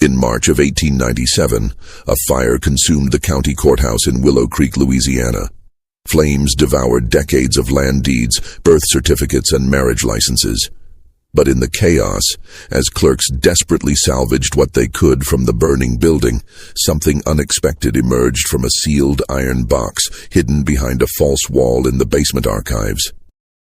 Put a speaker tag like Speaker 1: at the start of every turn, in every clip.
Speaker 1: In March of 1897, a fire consumed the county courthouse in Willow Creek, Louisiana. Flames devoured decades of land deeds, birth certificates, and marriage licenses. But in the chaos, as clerks desperately salvaged what they could from the burning building, something unexpected emerged from a sealed iron box hidden behind a false wall in the basement archives.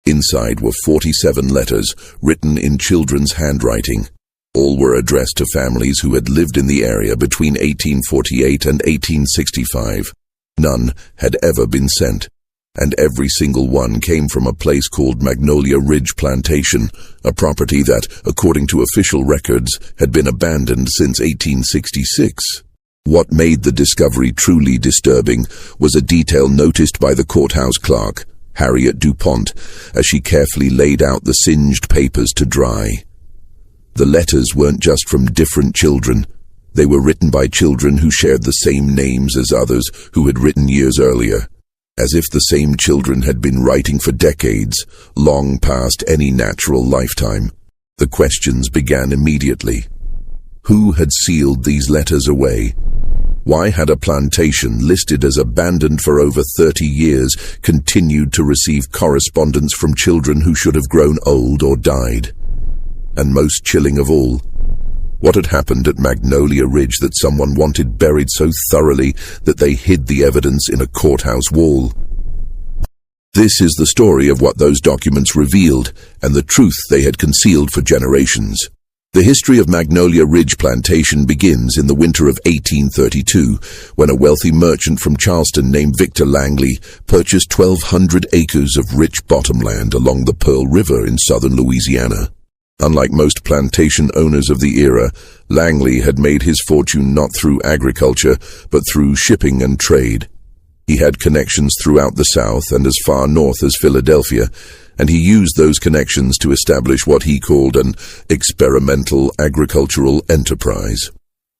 Speaker 1: Inside were 47 letters, written in children's handwriting. All were addressed to families who had lived in the area between 1848 and 1865. None had ever been sent, and every single one came from a place called Magnolia Ridge Plantation, a property that, according to official records, had been abandoned since 1866. What made the discovery truly disturbing was a detail noticed by the courthouse clerk, Harriet DuPont, as she carefully laid out the singed papers to dry. The letters weren't just from different children. They were written by children who shared the same names as others who had written years earlier, as if the same children had been writing for decades, long past any natural lifetime. The questions began immediately. Who had sealed these letters away? Why had a plantation listed as abandoned for over 30 years continued to receive correspondence from children who should have grown old or died? And most chilling of all, what had happened at Magnolia Ridge that someone wanted buried so thoroughly that they hid the evidence in a courthouse wall? This is the story of what those documents revealed and the truth they had concealed for generations. The history of Magnolia Ridge Plantation begins in the winter of 1832, when a wealthy merchant from Charleston named Victor Langley purchased 1,200 acres of rich bottomland along the Pearl River in southern Louisiana. Unlike most plantation owners of the era, Langley had made his fortune not through agriculture, but through shipping and trade. He had connections throughout the South and as far north as Philadelphia, and he used those connections to establish what he called an experimental agricultural enterprise.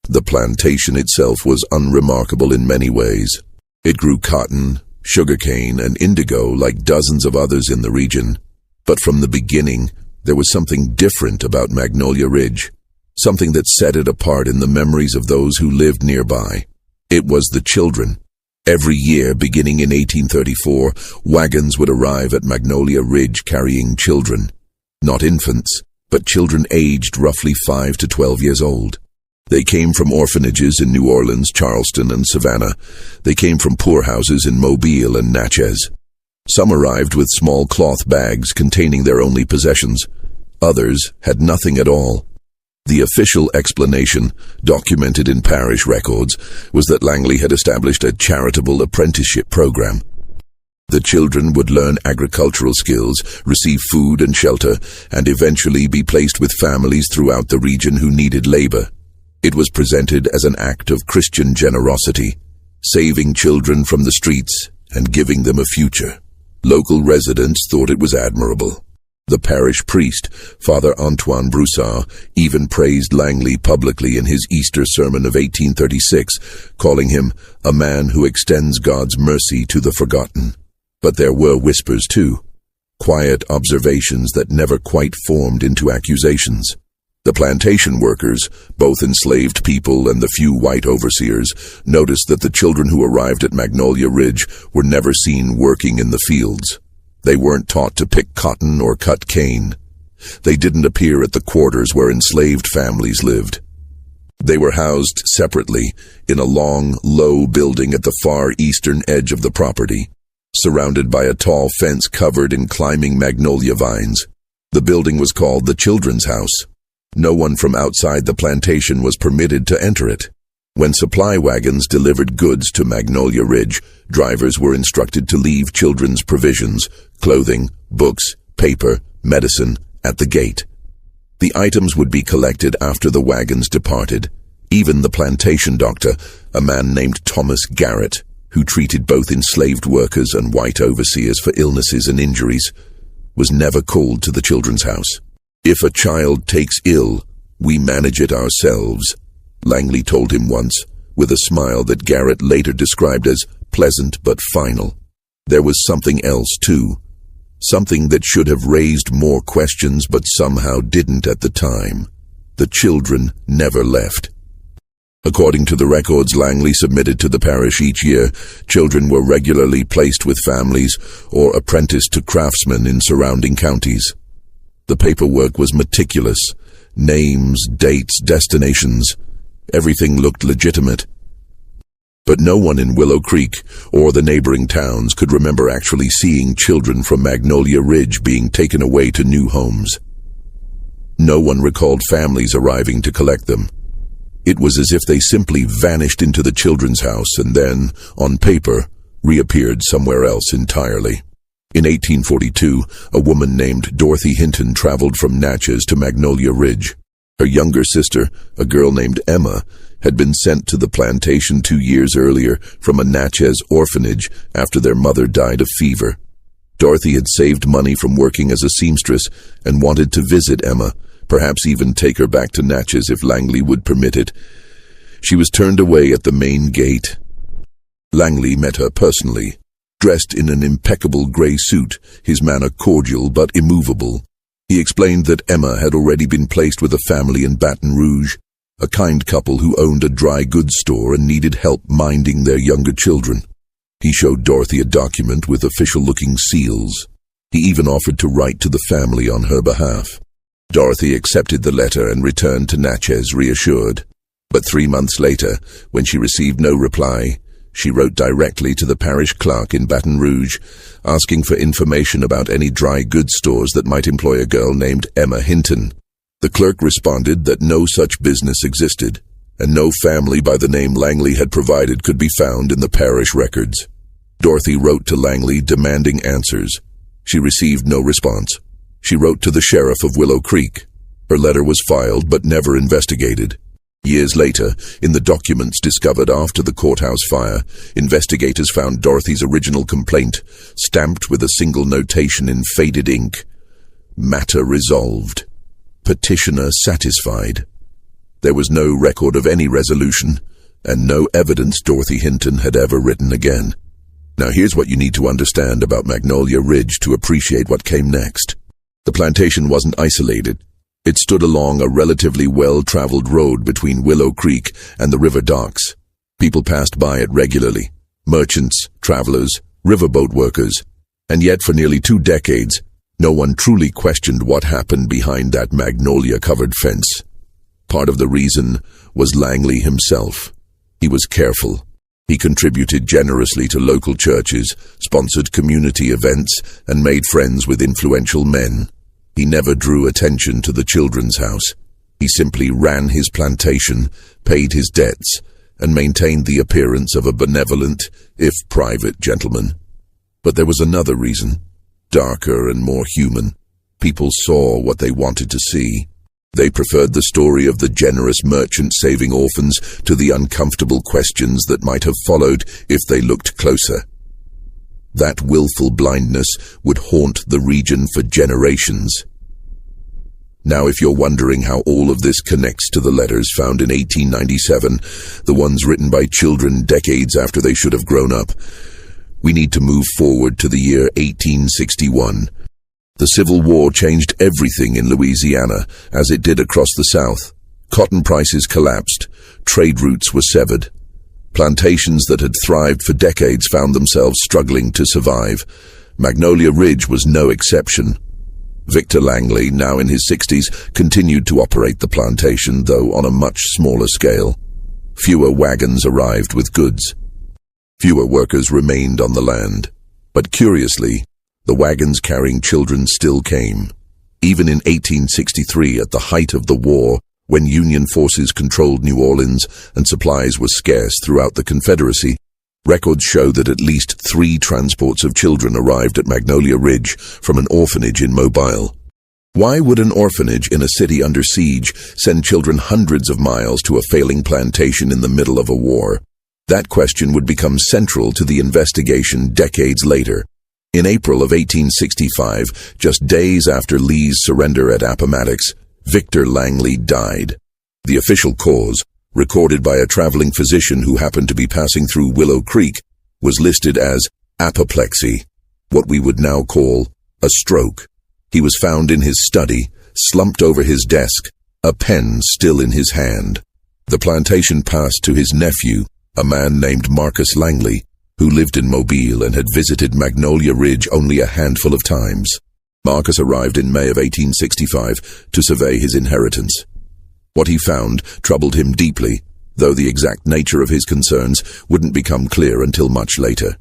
Speaker 1: The plantation itself was unremarkable in many ways. It grew cotton, sugarcane, and indigo like dozens of others in the region. But from the beginning, there was something different about Magnolia Ridge, something that set it apart in the memories of those who lived nearby. It was the children. Every year, beginning in 1834, wagons would arrive at Magnolia Ridge carrying children. Not infants, but children aged roughly 5 to 12 years old. They came from orphanages in New Orleans, Charleston, and Savannah. They came from poorhouses in Mobile and Natchez. Some arrived with small cloth bags containing their only possessions. Others had nothing at all. The official explanation, documented in parish records, was that Langley had established a charitable apprenticeship program. The children would learn agricultural skills, receive food and shelter, and eventually be placed with families throughout the region who needed labor. It was presented as an act of Christian generosity, saving children from the streets and giving them a future. Local residents thought it was admirable. The parish priest, Father Antoine Broussard, even praised Langley publicly in his Easter sermon of 1836, calling him a man who extends God's mercy to the forgotten. But there were whispers too, quiet observations that never quite formed into accusations. The plantation workers, both enslaved people and the few white overseers, noticed that the children who arrived at Magnolia Ridge were never seen working in the fields. They weren't taught to pick cotton or cut cane. They didn't appear at the quarters where enslaved families lived. They were housed separately in a long, low building at the far eastern edge of the property, surrounded by a tall fence covered in climbing magnolia vines. The building was called the Children's House. No one from outside the plantation was permitted to enter it. When supply wagons delivered goods to Magnolia Ridge, drivers were instructed to leave children's provisions, clothing, books, paper, medicine, at the gate. The items would be collected after the wagons departed. Even the plantation doctor, a man named Thomas Garrett, who treated both enslaved workers and white overseers for illnesses and injuries, was never called to the Children's House. "If a child takes ill, we manage it ourselves," Langley told him once, with a smile that Garrett later described as pleasant but final. There was something else, too. Something that should have raised more questions but somehow didn't at the time. The children never left. According to the records Langley submitted to the parish each year, children were regularly placed with families or apprenticed to craftsmen in surrounding counties. The paperwork was meticulous. Names, dates, destinations. Everything looked legitimate. But no one in Willow Creek or the neighboring towns could remember actually seeing children from Magnolia Ridge being taken away to new homes. No one recalled families arriving to collect them. It was as if they simply vanished into the children's house and then, on paper, reappeared somewhere else entirely. In 1842, a woman named Dorothy Hinton traveled from Natchez to Magnolia Ridge. Her younger sister, a girl named Emma, had been sent to the plantation 2 years earlier from a Natchez orphanage after their mother died of fever. Dorothy had saved money from working as a seamstress and wanted to visit Emma, perhaps even take her back to Natchez if Langley would permit it. She was turned away at the main gate. Langley met her personally, dressed in an impeccable gray suit, his manner cordial but immovable. He explained that Emma had already been placed with a family in Baton Rouge, a kind couple who owned a dry goods store and needed help minding their younger children. He showed Dorothy a document with official-looking seals. He even offered to write to the family on her behalf. Dorothy accepted the letter and returned to Natchez reassured. But 3 months later, when she received no reply, she wrote directly to the parish clerk in Baton Rouge, asking for information about any dry goods stores that might employ a girl named Emma Hinton. The clerk responded that no such business existed, and no family by the name Langley had provided could be found in the parish records. Dorothy wrote to Langley demanding answers. She received no response. She wrote to the sheriff of Willow Creek. Her letter was filed but never investigated. Years later, in the documents discovered after the courthouse fire, investigators found Dorothy's original complaint, stamped with a single notation in faded ink. Matter resolved. Petitioner satisfied. There was no record of any resolution, and no evidence Dorothy Hinton had ever written again. Now here's what you need to understand about Magnolia Ridge to appreciate what came next. The plantation wasn't isolated. It stood along a relatively well-traveled road between Willow Creek and the river docks. People passed by it regularly. Merchants, travelers, riverboat workers. And yet for nearly 2 decades, no one truly questioned what happened behind that magnolia-covered fence. Part of the reason was Langley himself. He was careful. He contributed generously to local churches, sponsored community events, and made friends with influential men. He never drew attention to the children's house. He simply ran his plantation, paid his debts, and maintained the appearance of a benevolent, if private, gentleman. But there was another reason, darker and more human. People saw what they wanted to see. They preferred the story of the generous merchant saving orphans to the uncomfortable questions that might have followed if they looked closer. That willful blindness would haunt the region for generations. Now, if you're wondering how all of this connects to the letters found in 1897, the ones written by children decades after they should have grown up, we need to move forward to the year 1861. The Civil War changed everything in Louisiana, as it did across the South. Cotton prices collapsed, trade routes were severed. Plantations that had thrived for decades found themselves struggling to survive. Magnolia Ridge was no exception. Victor Langley, now in his 60s, continued to operate the plantation, though on a much smaller scale. Fewer wagons arrived with goods. Fewer workers remained on the land. But curiously, the wagons carrying children still came. Even in 1863, at the height of the war, when Union forces controlled New Orleans and supplies were scarce throughout the Confederacy, records show that at least 3 transports of children arrived at Magnolia Ridge from an orphanage in Mobile. Why would an orphanage in a city under siege send children hundreds of miles to a failing plantation in the middle of a war? That question would become central to the investigation decades later. In April of 1865, just days after Lee's surrender at Appomattox, Victor Langley died. The official cause, recorded by a traveling physician who happened to be passing through Willow Creek, was listed as apoplexy, what we would now call a stroke. He was found in his study, slumped over his desk, a pen still in his hand. The plantation passed to his nephew, a man named Marcus Langley, who lived in Mobile and had visited Magnolia Ridge only a handful of times. Marcus arrived in May of 1865 to survey his inheritance. What he found troubled him deeply, though the exact nature of his concerns wouldn't become clear until much later.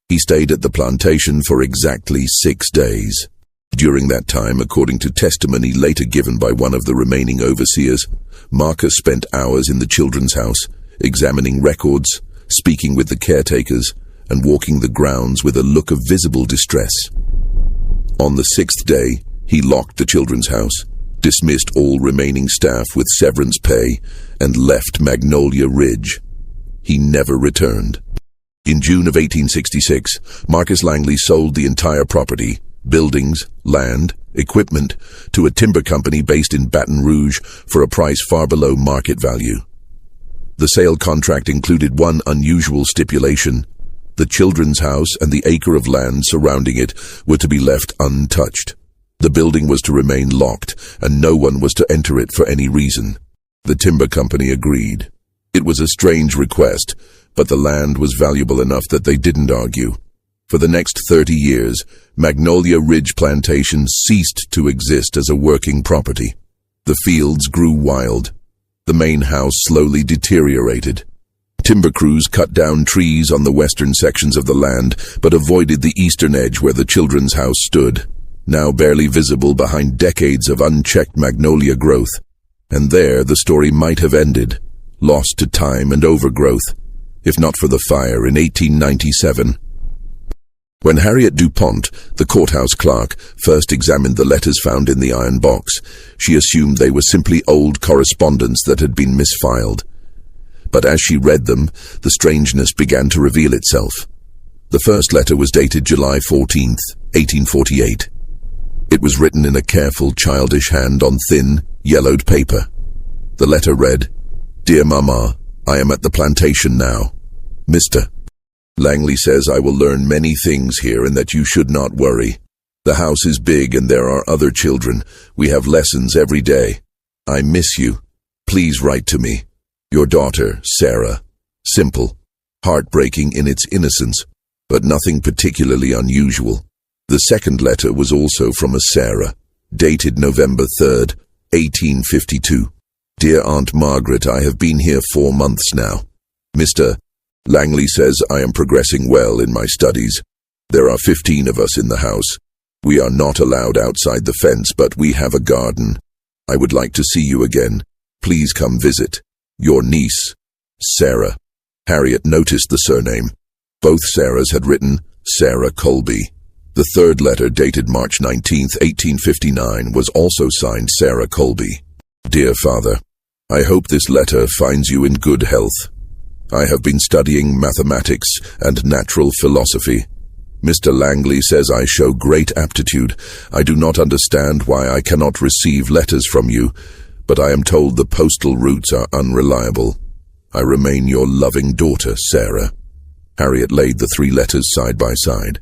Speaker 1: He stayed at the plantation for exactly 6 days. During that time, according to testimony later given by one of the remaining overseers, Marcus spent hours in the children's house, examining records, speaking with the caretakers, and walking the grounds with a look of visible distress. On the 6th day, he locked the children's house, dismissed all remaining staff with severance pay, and left Magnolia Ridge. He never returned. In June of 1866, Marcus Langley sold the entire property, buildings, land, equipment, to a timber company based in Baton Rouge for a price far below market value. The sale contract included one unusual stipulation: the children's house and the acre of land surrounding it were to be left untouched. The building was to remain locked, and no one was to enter it for any reason. The timber company agreed. It was a strange request, but the land was valuable enough that they didn't argue. For the next 30 years, Magnolia Ridge Plantation ceased to exist as a working property. The fields grew wild. The main house slowly deteriorated. Timber crews cut down trees on the western sections of the land, but avoided the eastern edge where the children's house stood, now barely visible behind decades of unchecked magnolia growth. And there the story might have ended, lost to time and overgrowth, if not for the fire in 1897. When Harriet DuPont, the courthouse clerk, first examined the letters found in the iron box, she assumed they were simply old correspondence that had been misfiled. But as she read them, the strangeness began to reveal itself. The first letter was dated July 14th, 1848. It was written in a careful, childish hand on thin, yellowed paper. The letter read, "Dear Mama, I am at the plantation now. Mr. Langley says I will learn many things here and that you should not worry. The house is big and there are other children. We have lessons every day. I miss you. Please write to me. Your daughter, Sarah." Simple, heartbreaking in its innocence, but nothing particularly unusual. The second letter was also from a Sarah, dated November 3rd, 1852. "Dear Aunt Margaret, I have been here 4 months now. Mr. Langley says I am progressing well in my studies. There are 15 of us in the house. We are not allowed outside the fence, but we have a garden. I would like to see you again. Please come visit. Your niece, Sarah." Harriet noticed the surname. Both Sarahs had written Sarah Colby. The third letter, dated March 19th, 1859, was also signed Sarah Colby. "Dear Father, I hope this letter finds you in good health. I have been studying mathematics and natural philosophy. Mr. Langley says I show great aptitude. I do not understand why I cannot receive letters from you, but I am told the postal routes are unreliable. I remain your loving daughter, Sarah." Harriet laid the 3 letters side by side.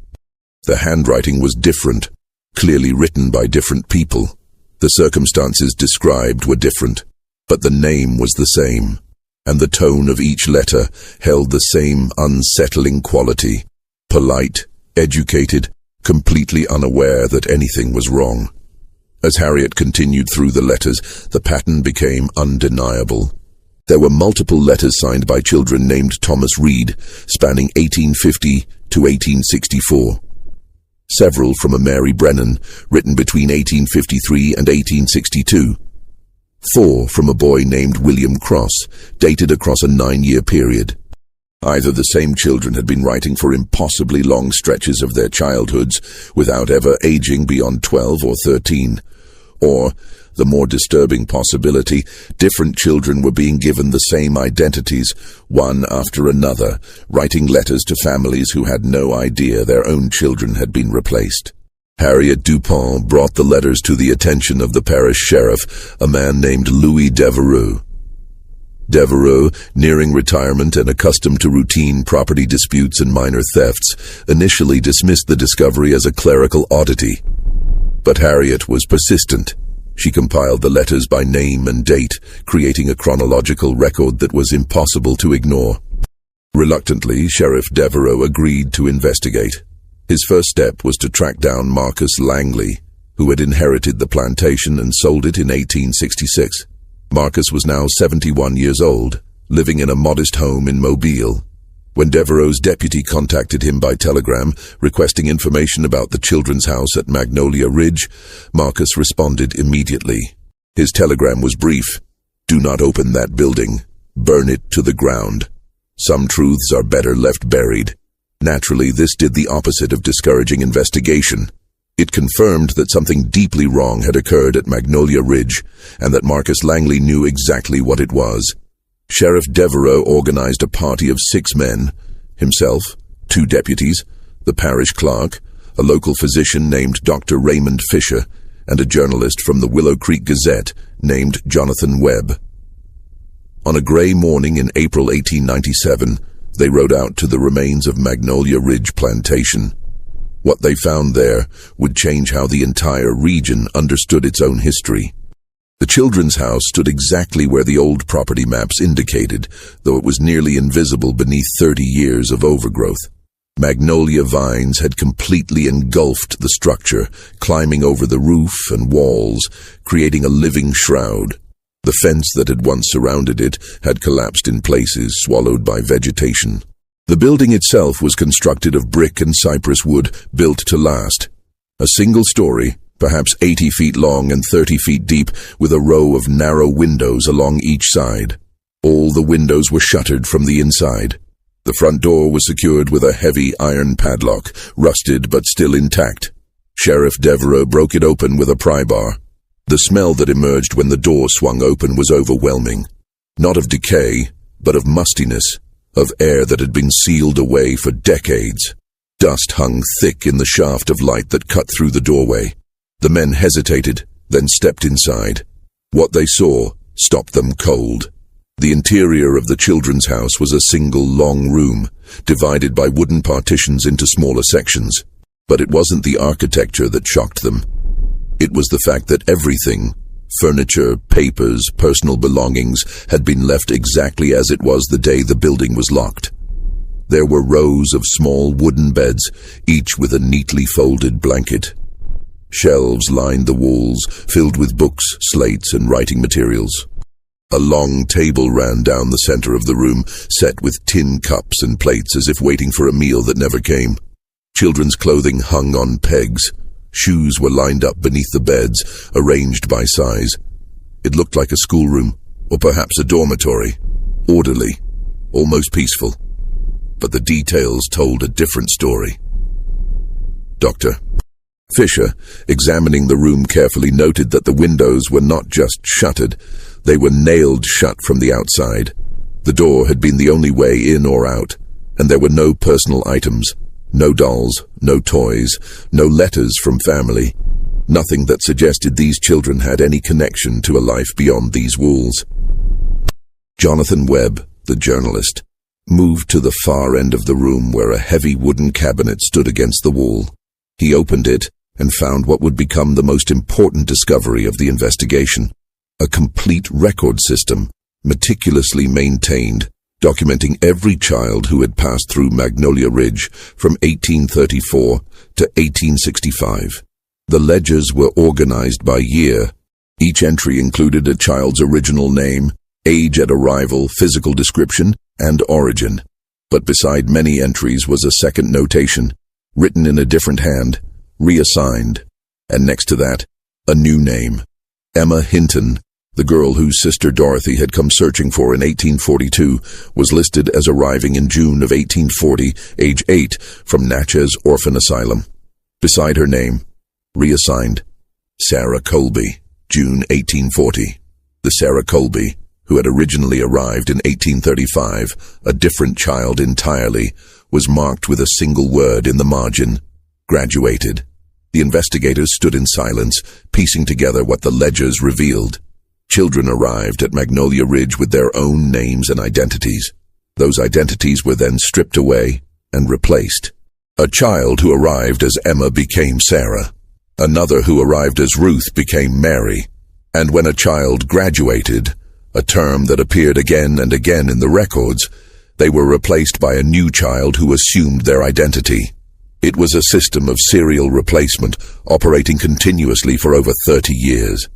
Speaker 1: The handwriting was different, clearly written by different people. The circumstances described were different, but the name was the same, and the tone of each letter held the same unsettling quality: polite, educated, completely unaware that anything was wrong. As Harriet continued through the letters, the pattern became undeniable. There were multiple letters signed by children named Thomas Reed, spanning 1850 to 1864. Several from a Mary Brennan, written between 1853 and 1862. 4 from a boy named William Cross, dated across a 9-year period. Either the same children had been writing for impossibly long stretches of their childhoods without ever aging beyond 12 or 13, or, the more disturbing possibility, different children were being given the same identities, one after another, writing letters to families who had no idea their own children had been replaced. Harriet DuPont brought the letters to the attention of the parish sheriff, a man named Louis Devereux. Devereux, nearing retirement and accustomed to routine property disputes and minor thefts, initially dismissed the discovery as a clerical oddity. But Harriet was persistent. She compiled the letters by name and date, creating a chronological record that was impossible to ignore. Reluctantly, Sheriff Devereaux agreed to investigate. His first step was to track down Marcus Langley, who had inherited the plantation and sold it in 1866. Marcus was now 71 years old, living in a modest home in Mobile. When Devereaux's deputy contacted him by telegram, requesting information about the children's house at Magnolia Ridge, Marcus responded immediately. His telegram was brief. "Do not open that building. Burn it to the ground. Some truths are better left buried." Naturally, this did the opposite of discouraging investigation. It confirmed that something deeply wrong had occurred at Magnolia Ridge, and that Marcus Langley knew exactly what it was. Sheriff Devereaux organized a party of 6 men: himself, 2 deputies, the parish clerk, a local physician named Dr. Raymond Fisher, and a journalist from the Willow Creek Gazette named Jonathan Webb. On a gray morning in April 1897, they rode out to the remains of Magnolia Ridge Plantation. What they found there would change how the entire region understood its own history. The children's house stood exactly where the old property maps indicated, though it was nearly invisible beneath 30 years of overgrowth. Magnolia vines had completely engulfed the structure, climbing over the roof and walls, creating a living shroud. The fence that had once surrounded it had collapsed in places, swallowed by vegetation. The building itself was constructed of brick and cypress wood, built to last. A single story, perhaps 80 feet long and 30 feet deep, with a row of narrow windows along each side. All the windows were shuttered from the inside. The front door was secured with a heavy iron padlock, rusted but still intact. Sheriff Devereaux broke it open with a pry bar. The smell that emerged when the door swung open was overwhelming. Not of decay, but of mustiness, of air that had been sealed away for decades. Dust hung thick in the shaft of light that cut through the doorway. The men hesitated, then stepped inside. What they saw stopped them cold. The interior of the children's house was a single long room, divided by wooden partitions into smaller sections. But it wasn't the architecture that shocked them. It was the fact that everything, furniture, papers, personal belongings, had been left exactly as it was the day the building was locked. There were rows of small wooden beds, each with a neatly folded blanket. Shelves lined the walls, filled with books, slates, and writing materials. A long table ran down the center of the room, set with tin cups and plates as if waiting for a meal that never came. Children's clothing hung on pegs. Shoes were lined up beneath the beds, arranged by size. It looked like a schoolroom, or perhaps a dormitory. Orderly, almost peaceful. But the details told a different story. Dr. Fisher, examining the room carefully, noted that the windows were not just shuttered, they were nailed shut from the outside. The door had been the only way in or out, and there were no personal items. No dolls, no toys, no letters from family. Nothing that suggested these children had any connection to a life beyond these walls. Jonathan Webb, the journalist, moved to the far end of the room where a heavy wooden cabinet stood against the wall. He opened it and found what would become the most important discovery of the investigation: a complete record system, meticulously maintained, documenting every child who had passed through Magnolia Ridge from 1834 to 1865. The ledgers were organized by year. Each entry included a child's original name, age at arrival, physical description, and origin. But beside many entries was a second notation, written in a different hand, reassigned, and next to that, a new name: Emma Hinton. The girl whose sister Dorothy had come searching for in 1842 was listed as arriving in June of 1840, age 8, from Natchez Orphan Asylum. Beside her name, reassigned, Sarah Colby, June 1840. The Sarah Colby, who had originally arrived in 1835, a different child entirely, was marked with a single word in the margin: graduated. The investigators stood in silence, piecing together what the ledgers revealed. Children arrived at Magnolia Ridge with their own names and identities. Those identities were then stripped away and replaced. A child who arrived as Emma became Sarah. Another who arrived as Ruth became Mary, And when a child graduated, a term that appeared again and again in the records, they were replaced by a new child who assumed their identity. It was a system of serial replacement, operating continuously for over 30 years.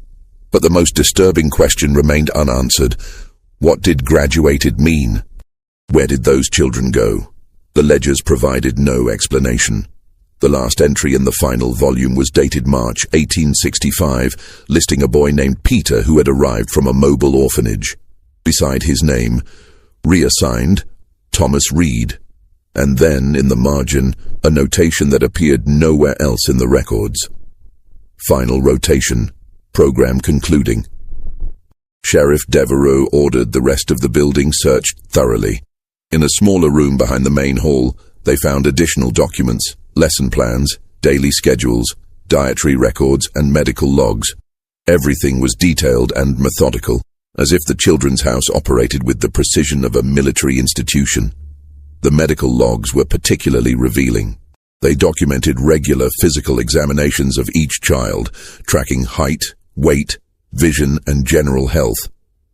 Speaker 1: But the most disturbing question remained unanswered. What did graduated mean? Where did those children go? The ledgers provided no explanation. The last entry in the final volume was dated March 1865, listing a boy named Peter who had arrived from a mobile orphanage. Beside his name, reassigned, Thomas Reed, and then, in the margin, a notation that appeared nowhere else in the records. Final rotation. Program concluding. Sheriff Devereaux ordered the rest of the building searched thoroughly. In a smaller room behind the main hall, they found additional documents, lesson plans, daily schedules, dietary records, and medical logs. Everything was detailed and methodical, as if the children's house operated with the precision of a military institution. The medical logs were particularly revealing. They documented regular physical examinations of each child, tracking height, weight, vision, and general health.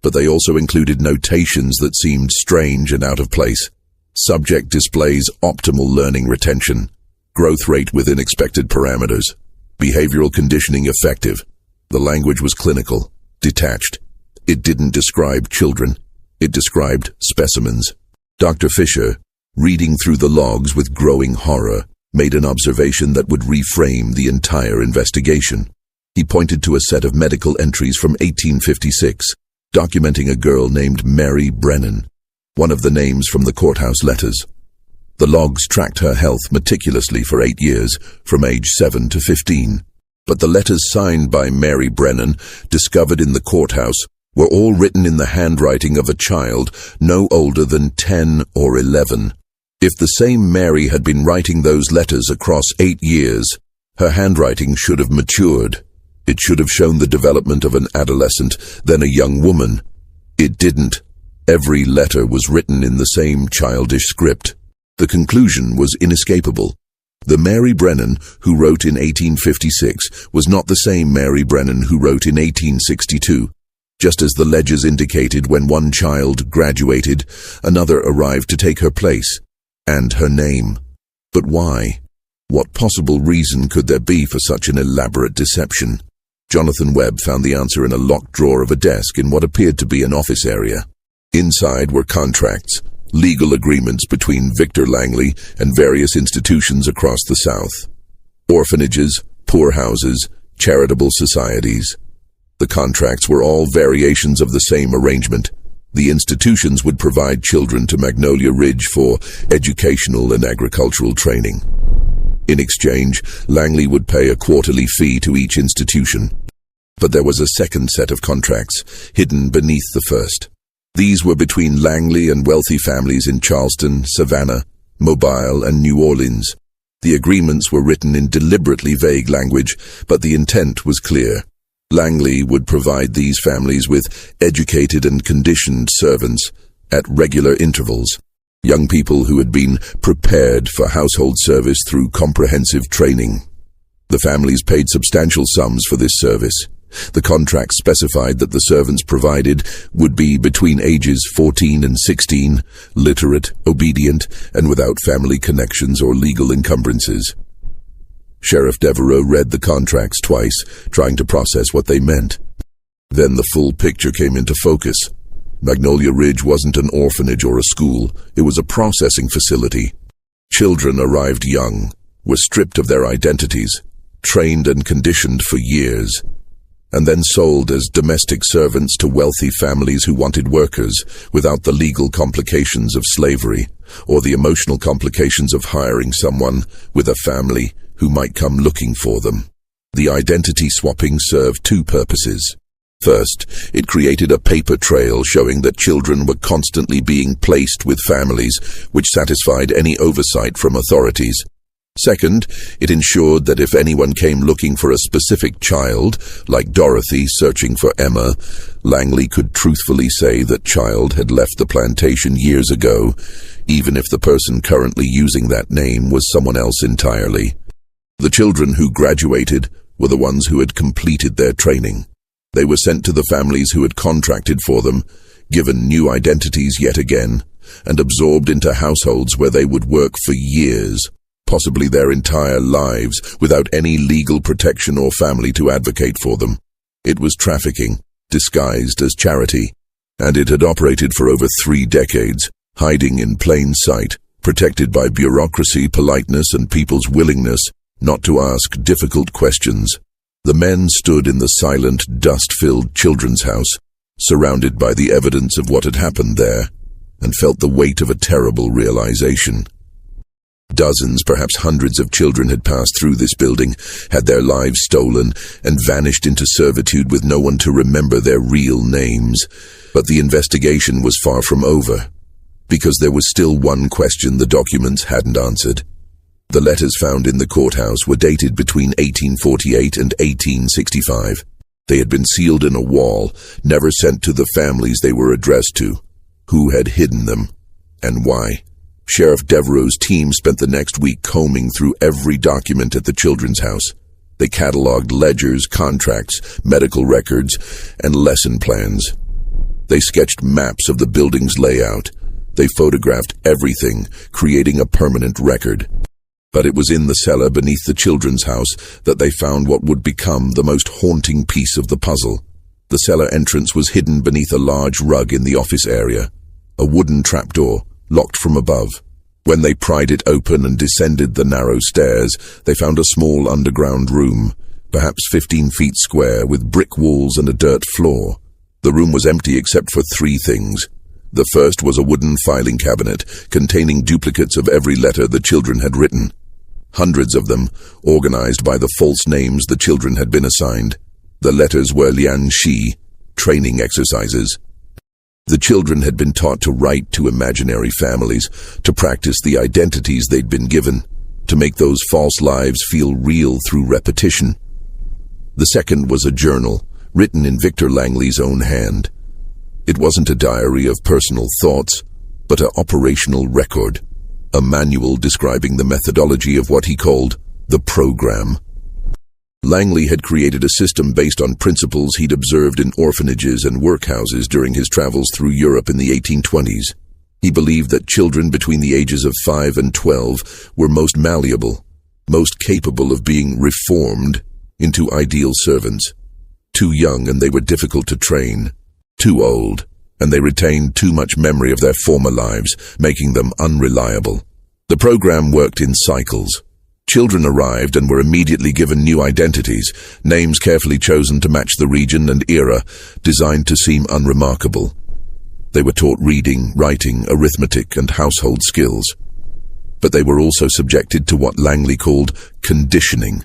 Speaker 1: But they also included notations that seemed strange and out of place. Subject displays optimal learning retention, growth rate within expected parameters, behavioral conditioning effective. The language was clinical, detached. It didn't describe children. It described specimens. Dr. Fisher, reading through the logs with growing horror, made an observation that would reframe the entire investigation. He pointed to a set of medical entries from 1856, documenting a girl named Mary Brennan, one of the names from the courthouse letters. The logs tracked her health meticulously for 8 years, from age 7 to 15. But the letters signed by Mary Brennan, discovered in the courthouse, were all written in the handwriting of a child no older than 10 or 11. If the same Mary had been writing those letters across 8 years, her handwriting should have matured. It should have shown the development of an adolescent, then a young woman. It didn't. Every letter was written in the same childish script. The conclusion was inescapable. The Mary Brennan who wrote in 1856 was not the same Mary Brennan who wrote in 1862. Just as the ledgers indicated, when one child graduated, another arrived to take her place. And her name. But why? What possible reason could there be for such an elaborate deception? Jonathan Webb found the answer in a locked drawer of a desk in what appeared to be an office area. Inside were contracts, legal agreements between Victor Langley and various institutions across the South. Orphanages, poorhouses, charitable societies. The contracts were all variations of the same arrangement. The institutions would provide children to Magnolia Ridge for educational and agricultural training. In exchange, Langley would pay a quarterly fee to each institution. But there was a second set of contracts, hidden beneath the first. These were between Langley and wealthy families in Charleston, Savannah, Mobile, and New Orleans. The agreements were written in deliberately vague language, but the intent was clear. Langley would provide these families with educated and conditioned servants at regular intervals, young people who had been prepared for household service through comprehensive training. The families paid substantial sums for this service. The contract specified that the servants provided would be between ages 14 and 16, literate, obedient, and without family connections or legal encumbrances. Sheriff Devereaux read the contracts twice, trying to process what they meant. Then the full picture came into focus. Magnolia Ridge wasn't an orphanage or a school. It was a processing facility. Children arrived young, were stripped of their identities, trained and conditioned for years, and then sold as domestic servants to wealthy families who wanted workers without the legal complications of slavery or the emotional complications of hiring someone with a family who might come looking for them. The identity swapping served two purposes. First, it created a paper trail showing that children were constantly being placed with families which satisfied any oversight from authorities. Second, it ensured that if anyone came looking for a specific child, like Dorothy searching for Emma, Langley could truthfully say that child had left the plantation years ago, even if the person currently using that name was someone else entirely. The children who graduated were the ones who had completed their training. They were sent to the families who had contracted for them, given new identities yet again, and absorbed into households where they would work for years, possibly their entire lives, without any legal protection or family to advocate for them. It was trafficking, disguised as charity, and it had operated for over 3 decades, hiding in plain sight, protected by bureaucracy, politeness, and people's willingness not to ask difficult questions. The men stood in the silent, dust-filled children's house, surrounded by the evidence of what had happened there, and felt the weight of a terrible realization. Dozens, perhaps hundreds of children had passed through this building, had their lives stolen, and vanished into servitude with no one to remember their real names. But the investigation was far from over, because there was still one question the documents hadn't answered. The letters found in the courthouse were dated between 1848 and 1865. They had been sealed in a wall, never sent to the families they were addressed to. Who had hidden them, and why? Sheriff Devereaux's team spent the next week combing through every document at the children's house. They cataloged ledgers, contracts, medical records, and lesson plans. They sketched maps of the building's layout. They photographed everything, creating a permanent record. But it was in the cellar beneath the children's house that they found what would become the most haunting piece of the puzzle. The cellar entrance was hidden beneath a large rug in the office area, a wooden trapdoor, locked from above. When they pried it open and descended the narrow stairs, they found a small underground room, perhaps 15 feet square, with brick walls and a dirt floor. The room was empty except for 3 things. The first was a wooden filing cabinet containing duplicates of every letter the children had written. Hundreds of them, organized by the false names the children had been assigned. The letters were Lian Shi, training exercises. The children had been taught to write to imaginary families, to practice the identities they'd been given, to make those false lives feel real through repetition. The second was a journal, written in Victor Langley's own hand. It wasn't a diary of personal thoughts, but an operational record, a manual describing the methodology of what he called the program. Langley had created a system based on principles he'd observed in orphanages and workhouses during his travels through Europe in the 1820s. He believed that children between the ages of 5 and 12 were most malleable, most capable of being reformed into ideal servants. Too young and they were difficult to train. Too old, and they retained too much memory of their former lives, making them unreliable. The program worked in cycles. Children arrived and were immediately given new identities, names carefully chosen to match the region and era, designed to seem unremarkable. They were taught reading, writing, arithmetic, and household skills. But they were also subjected to what Langley called conditioning,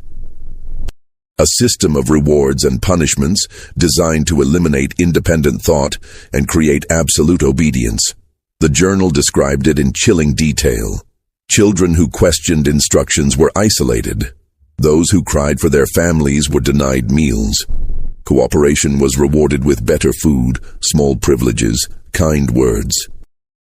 Speaker 1: a system of rewards and punishments designed to eliminate independent thought and create absolute obedience. The journal described it in chilling detail. Children who questioned instructions were isolated. Those who cried for their families were denied meals. Cooperation was rewarded with better food, small privileges, kind words.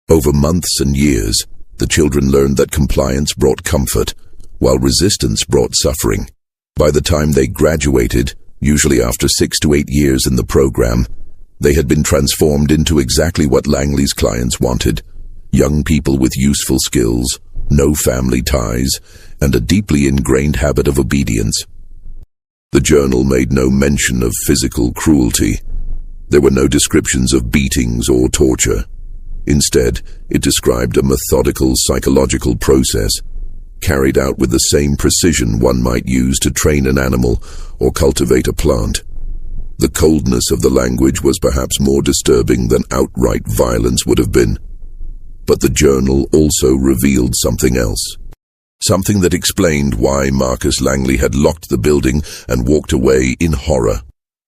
Speaker 1: Over months and years, the children learned that compliance brought comfort, while resistance brought suffering. By the time they graduated, usually after 6 to 8 years in the program, they had been transformed into exactly what Langley's clients wanted: young people with useful skills, no family ties, and a deeply ingrained habit of obedience. The journal made no mention of physical cruelty. There were no descriptions of beatings or torture. Instead, it described a methodical psychological process, carried out with the same precision one might use to train an animal or cultivate a plant. The coldness of the language was perhaps more disturbing than outright violence would have been. But the journal also revealed something else. Something that explained why Marcus Langley had locked the building and walked away in horror.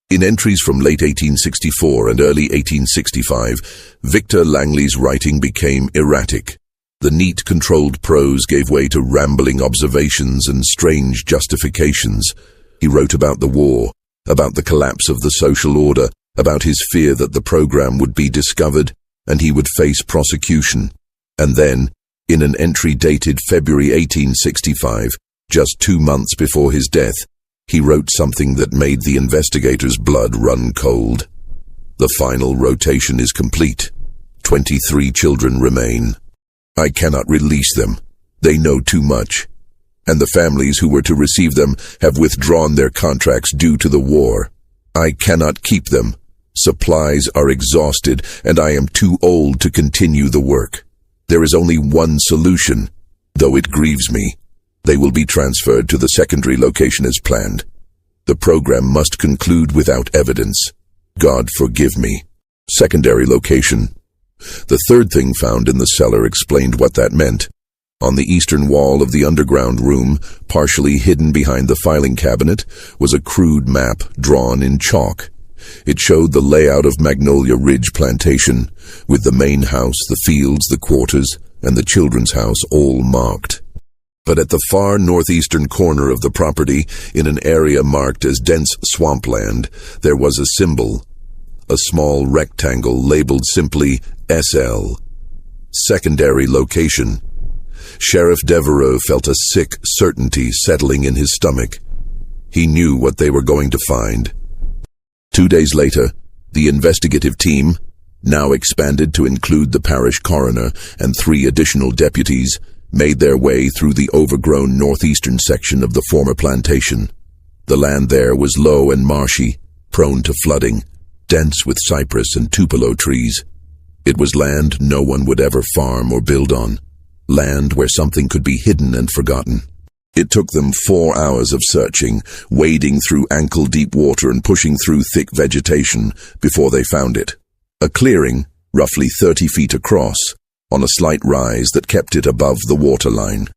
Speaker 1: In entries from late 1864 and early 1865, Victor Langley's writing became erratic. The neat, controlled prose gave way to rambling observations and strange justifications. He wrote about the war, about the collapse of the social order, about his fear that the program would be discovered and he would face prosecution. And then, in an entry dated February 1865, just 2 months before his death, He wrote something that made the investigators' blood run cold. The final rotation is complete. 23 children remain. I cannot release them. They know too much. And the families who were to receive them have withdrawn their contracts due to the war. I cannot keep them. Supplies are exhausted, and I am too old to continue the work. There is only one solution, though it grieves me. They will be transferred to the secondary location as planned. The program must conclude without evidence. God forgive me. Secondary location. The third thing found in the cellar explained what that meant. On the eastern wall of the underground room, partially hidden behind the filing cabinet, was a crude map drawn in chalk. It showed the layout of Magnolia Ridge Plantation, with the main house, the fields, the quarters, and the children's house all marked. But at the far northeastern corner of the property, in an area marked as dense swampland, there was a symbol, a small rectangle labeled simply SL. Secondary location. Sheriff Devereaux felt a sick certainty settling in his stomach. He knew what they were going to find. 2 days later, the investigative team, now expanded to include the parish coroner and 3 additional deputies, made their way through the overgrown northeastern section of the former plantation. The land there was low and marshy, prone to flooding, dense with cypress and tupelo trees. It was land no one would ever farm or build on, land where something could be hidden and forgotten. It took them 4 hours of searching, wading through ankle-deep water and pushing through thick vegetation before they found it. A clearing, roughly 30 feet across, on a slight rise that kept it above the waterline.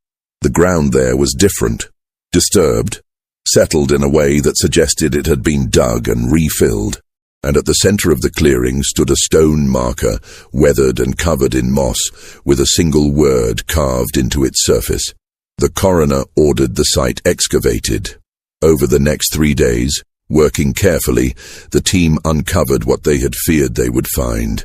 Speaker 1: The ground there was different, disturbed, settled in a way that suggested it had been dug and refilled, and at the center of the clearing stood a stone marker, weathered and covered in moss, with a single word carved into its surface. The coroner ordered the site excavated. Over the next 3 days, working carefully, the team uncovered what they had feared they would find.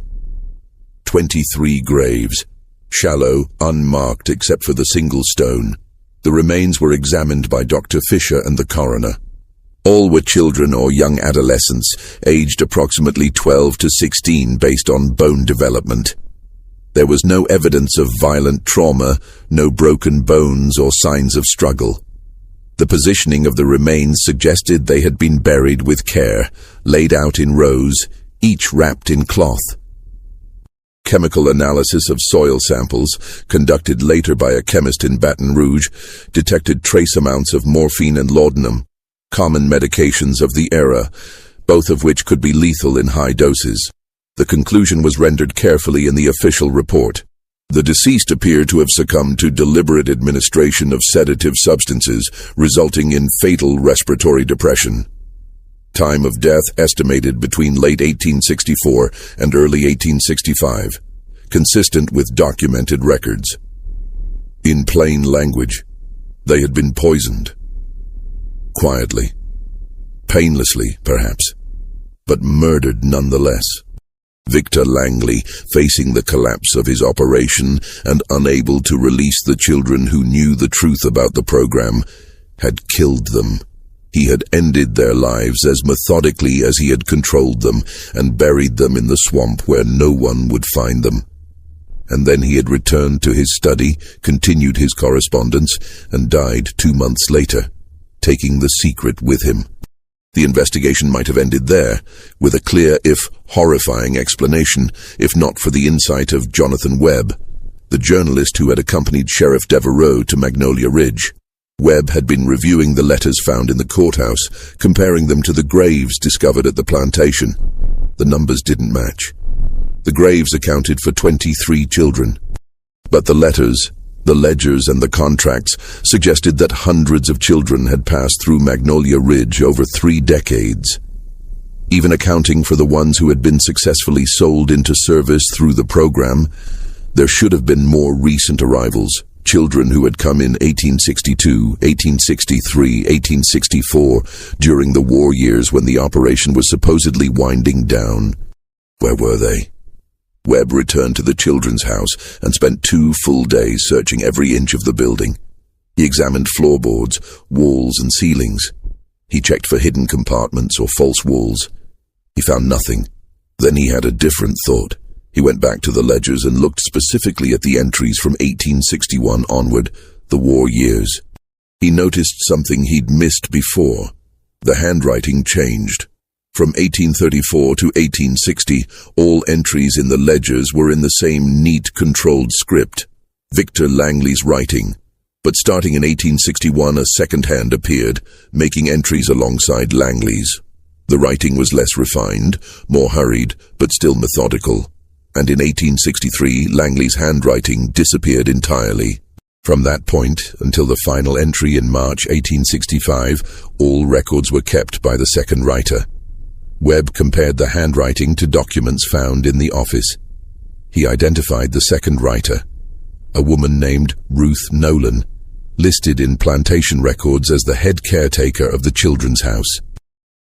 Speaker 1: 23 graves, shallow, unmarked except for the single stone. The remains were examined by Dr. Fisher and the coroner. All were children or young adolescents, aged approximately 12 to 16 based on bone development. There was no evidence of violent trauma, no broken bones or signs of struggle. The positioning of the remains suggested they had been buried with care, laid out in rows, each wrapped in cloth. Chemical analysis of soil samples, conducted later by a chemist in Baton Rouge, detected trace amounts of morphine and laudanum, common medications of the era, both of which could be lethal in high doses. The conclusion was rendered carefully in the official report. The deceased appeared to have succumbed to deliberate administration of sedative substances, resulting in fatal respiratory depression. Time of death estimated between late 1864 and early 1865, consistent with documented records. In plain language, they had been poisoned. Quietly, painlessly perhaps, but murdered nonetheless. Victor Langley, facing the collapse of his operation and unable to release the children who knew the truth about the program, had killed them. He had ended their lives as methodically as he had controlled them and buried them in the swamp where no one would find them. And then he had returned to his study, continued his correspondence, and died 2 months later, taking the secret with him. The investigation might have ended there, with a clear, if horrifying, explanation, if not for the insight of Jonathan Webb, the journalist who had accompanied Sheriff Devereaux to Magnolia Ridge. Webb had been reviewing the letters found in the courthouse, comparing them to the graves discovered at the plantation. The numbers didn't match. The graves accounted for 23 children. But the letters, the ledgers and the contracts suggested that hundreds of children had passed through Magnolia Ridge over 3 decades. Even accounting for the ones who had been successfully sold into service through the program, there should have been more recent arrivals, children who had come in 1862, 1863, 1864, during the war years when the operation was supposedly winding down. Where were they? Webb returned to the children's house and spent 2 full days searching every inch of the building. He examined floorboards, walls, and ceilings. He checked for hidden compartments or false walls. He found nothing. Then he had a different thought. He went back to the ledgers and looked specifically at the entries from 1861 onward, the war years. He noticed something he'd missed before. The handwriting changed. From 1834 to 1860, all entries in the ledgers were in the same neat, controlled script, Victor Langley's writing. But starting in 1861, a second hand appeared, making entries alongside Langley's. The writing was less refined, more hurried, but still methodical. And in 1863, Langley's handwriting disappeared entirely. From that point until the final entry in March 1865, all records were kept by the second writer. Webb compared the handwriting to documents found in the office. He identified the second writer, a woman named Ruth Nolan, listed in Plantation records as the head caretaker of the children's house.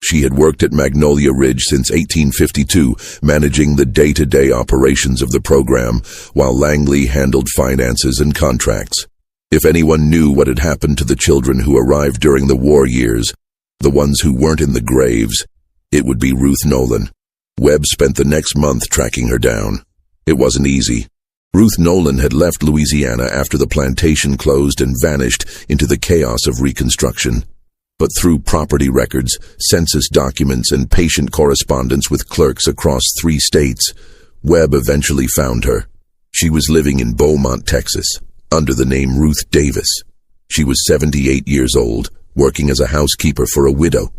Speaker 1: She had worked at Magnolia Ridge since 1852, managing the day-to-day operations of the program, while Langley handled finances and contracts. If anyone knew what had happened to the children who arrived during the war years, the ones who weren't in the graves, it would be Ruth Nolan. Webb spent the next month tracking her down. It wasn't easy. Ruth Nolan had left Louisiana after the plantation closed and vanished into the chaos of Reconstruction. But through property records, census documents, and patient correspondence with clerks across 3 states, Webb eventually found her. She was living in Beaumont, Texas, under the name Ruth Davis. She was 78 years old, working as a housekeeper for a widow.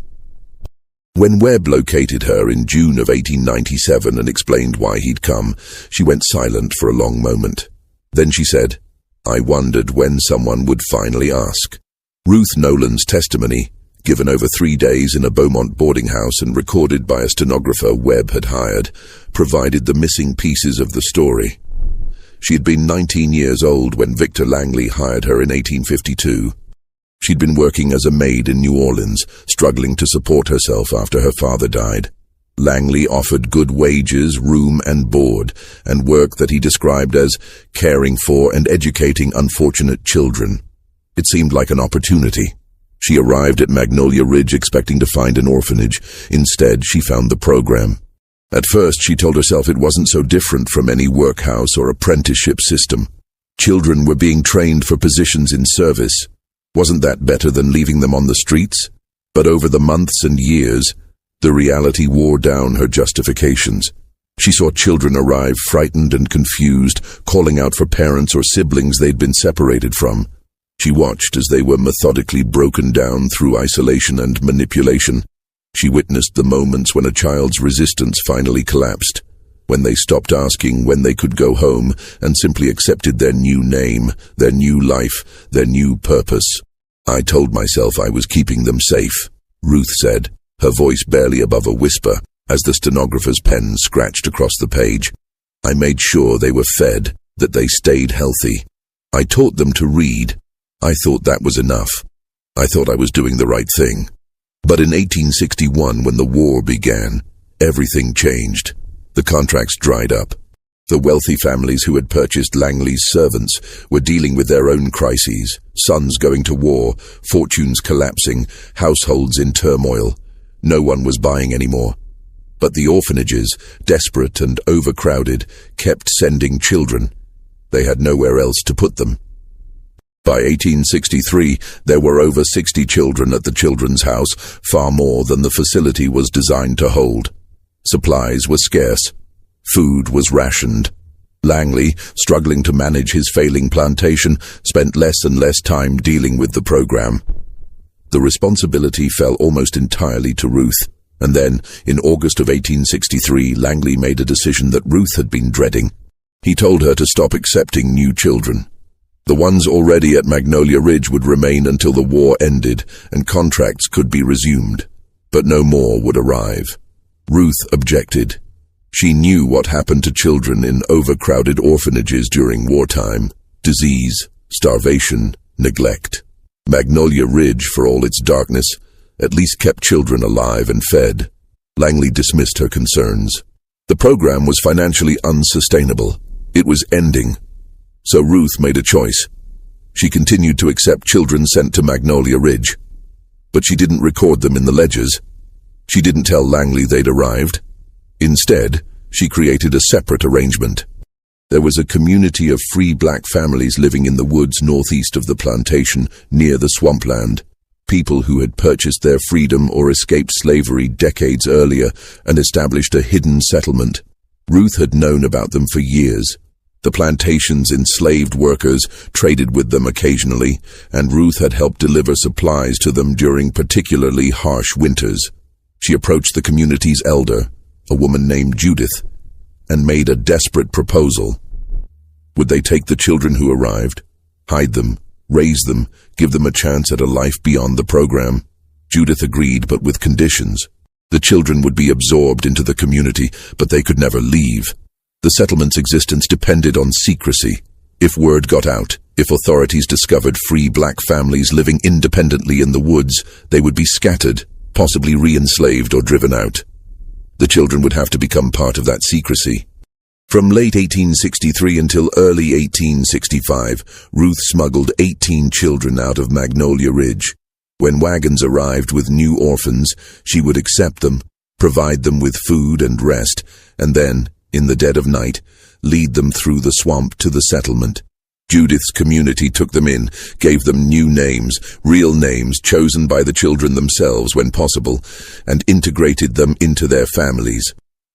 Speaker 1: When Webb located her in June of 1897 and explained why he'd come, she went silent for a long moment. Then she said, "I wondered when someone would finally ask." Ruth Nolan's testimony, given over 3 days in a Beaumont boarding house and recorded by a stenographer Webb had hired, provided the missing pieces of the story. She had been 19 years old when Victor Langley hired her in 1852. She'd been working as a maid in New Orleans, struggling to support herself after her father died. Langley offered good wages, room and board, and work that he described as caring for and educating unfortunate children. It seemed like an opportunity. She arrived at Magnolia Ridge expecting to find an orphanage. Instead, she found the program. At first, she told herself it wasn't so different from any workhouse or apprenticeship system. Children were being trained for positions in service. Wasn't that better than leaving them on the streets? But over the months and years, the reality wore down her justifications. She saw children arrive frightened and confused, calling out for parents or siblings they'd been separated from. She watched as they were methodically broken down through isolation and manipulation. She witnessed the moments when a child's resistance finally collapsed, when they stopped asking when they could go home and simply accepted their new name, their new life, their new purpose. "I told myself I was keeping them safe," Ruth said, her voice barely above a whisper, as the stenographer's pen scratched across the page. "I made sure they were fed, that they stayed healthy. I taught them to read. I thought that was enough. I thought I was doing the right thing." But in 1861, when the war began, everything changed. The contracts dried up. The wealthy families who had purchased Langley's servants were dealing with their own crises, sons going to war, fortunes collapsing, households in turmoil. No one was buying anymore. But the orphanages, desperate and overcrowded, kept sending children. They had nowhere else to put them. By 1863, there were over 60 children at the children's house, far more than the facility was designed to hold. Supplies were scarce. Food was rationed. Langley, struggling to manage his failing plantation, spent less and less time dealing with the program. The responsibility fell almost entirely to Ruth, and then, in August of 1863, Langley made a decision that Ruth had been dreading. He told her to stop accepting new children. The ones already at Magnolia Ridge would remain until the war ended and contracts could be resumed, but no more would arrive. Ruth objected. She knew what happened to children in overcrowded orphanages during wartime: disease, starvation, neglect. Magnolia Ridge, for all its darkness, at least kept children alive and fed. Langley dismissed her concerns. The program was financially unsustainable. It was ending. So Ruth made a choice. She continued to accept children sent to Magnolia Ridge. but she didn't record them in the ledgers. She didn't tell Langley they'd arrived. Instead, she created a separate arrangement. There was a community of free black families living in the woods northeast of the plantation, near the swampland. People who had purchased their freedom or escaped slavery decades earlier and established a hidden settlement. Ruth had known about them for years. The plantation's enslaved workers traded with them occasionally, and Ruth had helped deliver supplies to them during particularly harsh winters. She approached the community's elder, a woman named Judith, and made a desperate proposal. Would they take the children who arrived, hide them, raise them, give them a chance at a life beyond the program? Judith agreed, but with conditions. The children would be absorbed into the community, but they could never leave. The settlement's existence depended on secrecy. If word got out, if authorities discovered free black families living independently in the woods, they would be scattered, possibly re-enslaved or driven out. The children would have to become part of that secrecy. From late 1863 until early 1865, Ruth smuggled 18 children out of Magnolia Ridge. When wagons arrived with new orphans, she would accept them, provide them with food and rest, and then, in the dead of night, lead them through the swamp to the settlement. Judith's community took them in, gave them new names, real names chosen by the children themselves when possible, and integrated them into their families.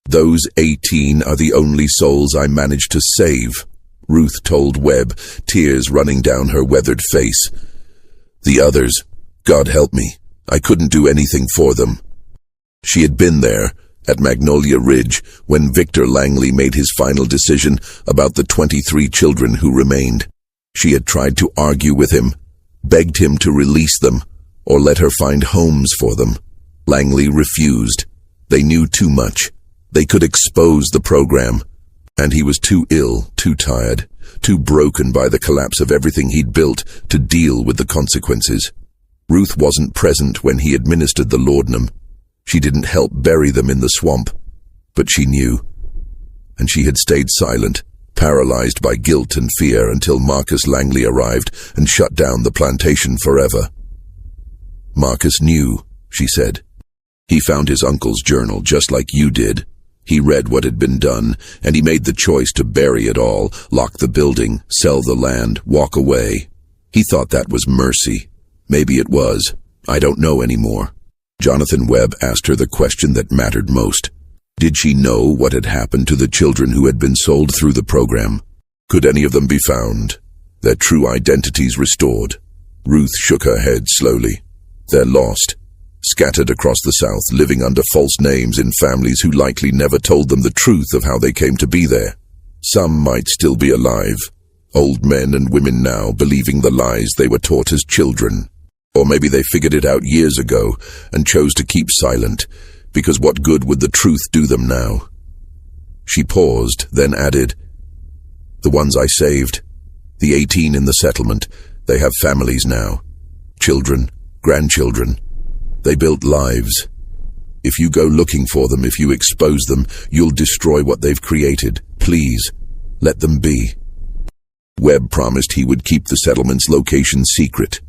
Speaker 1: "Those 18 are the only souls I managed to save," Ruth told Webb, tears running down her weathered face. "The others, God help me, I couldn't do anything for them." She had been there, at Magnolia Ridge, when Victor Langley made his final decision about the 23 children who remained. She had tried to argue with him, begged him to release them, or let her find homes for them. Langley refused. They knew too much. They could expose the program. And he was too ill, too tired, too broken by the collapse of everything he'd built to deal with the consequences. Ruth wasn't present when he administered the laudanum. She didn't help bury them in the swamp, but she knew. And she had stayed silent, paralyzed by guilt and fear until Marcus Langley arrived and shut down the plantation forever. "Marcus knew," she said. "He found his uncle's journal just like you did. He read what had been done, and he made the choice to bury it all, lock the building, sell the land, walk away. He thought that was mercy. Maybe it was. I don't know anymore." Jonathan Webb asked her the question that mattered most. Did she know what had happened to the children who had been sold through the program? Could any of them be found? Their true identities restored? Ruth shook her head slowly. They're lost. Scattered across the South, living under false names in families who likely never told them the truth of how they came to be there. Some might still be alive, old men and women now believing the lies they were taught as children. Or maybe they figured it out years ago and chose to keep silent, because what good would the truth do them now? She paused, then added, "The ones I saved, the 18 in the settlement, they have families now. Children, grandchildren. They built lives. If you go looking for them, if you expose them, you'll destroy what they've created. Please, let them be." Webb promised he would keep the settlement's location secret,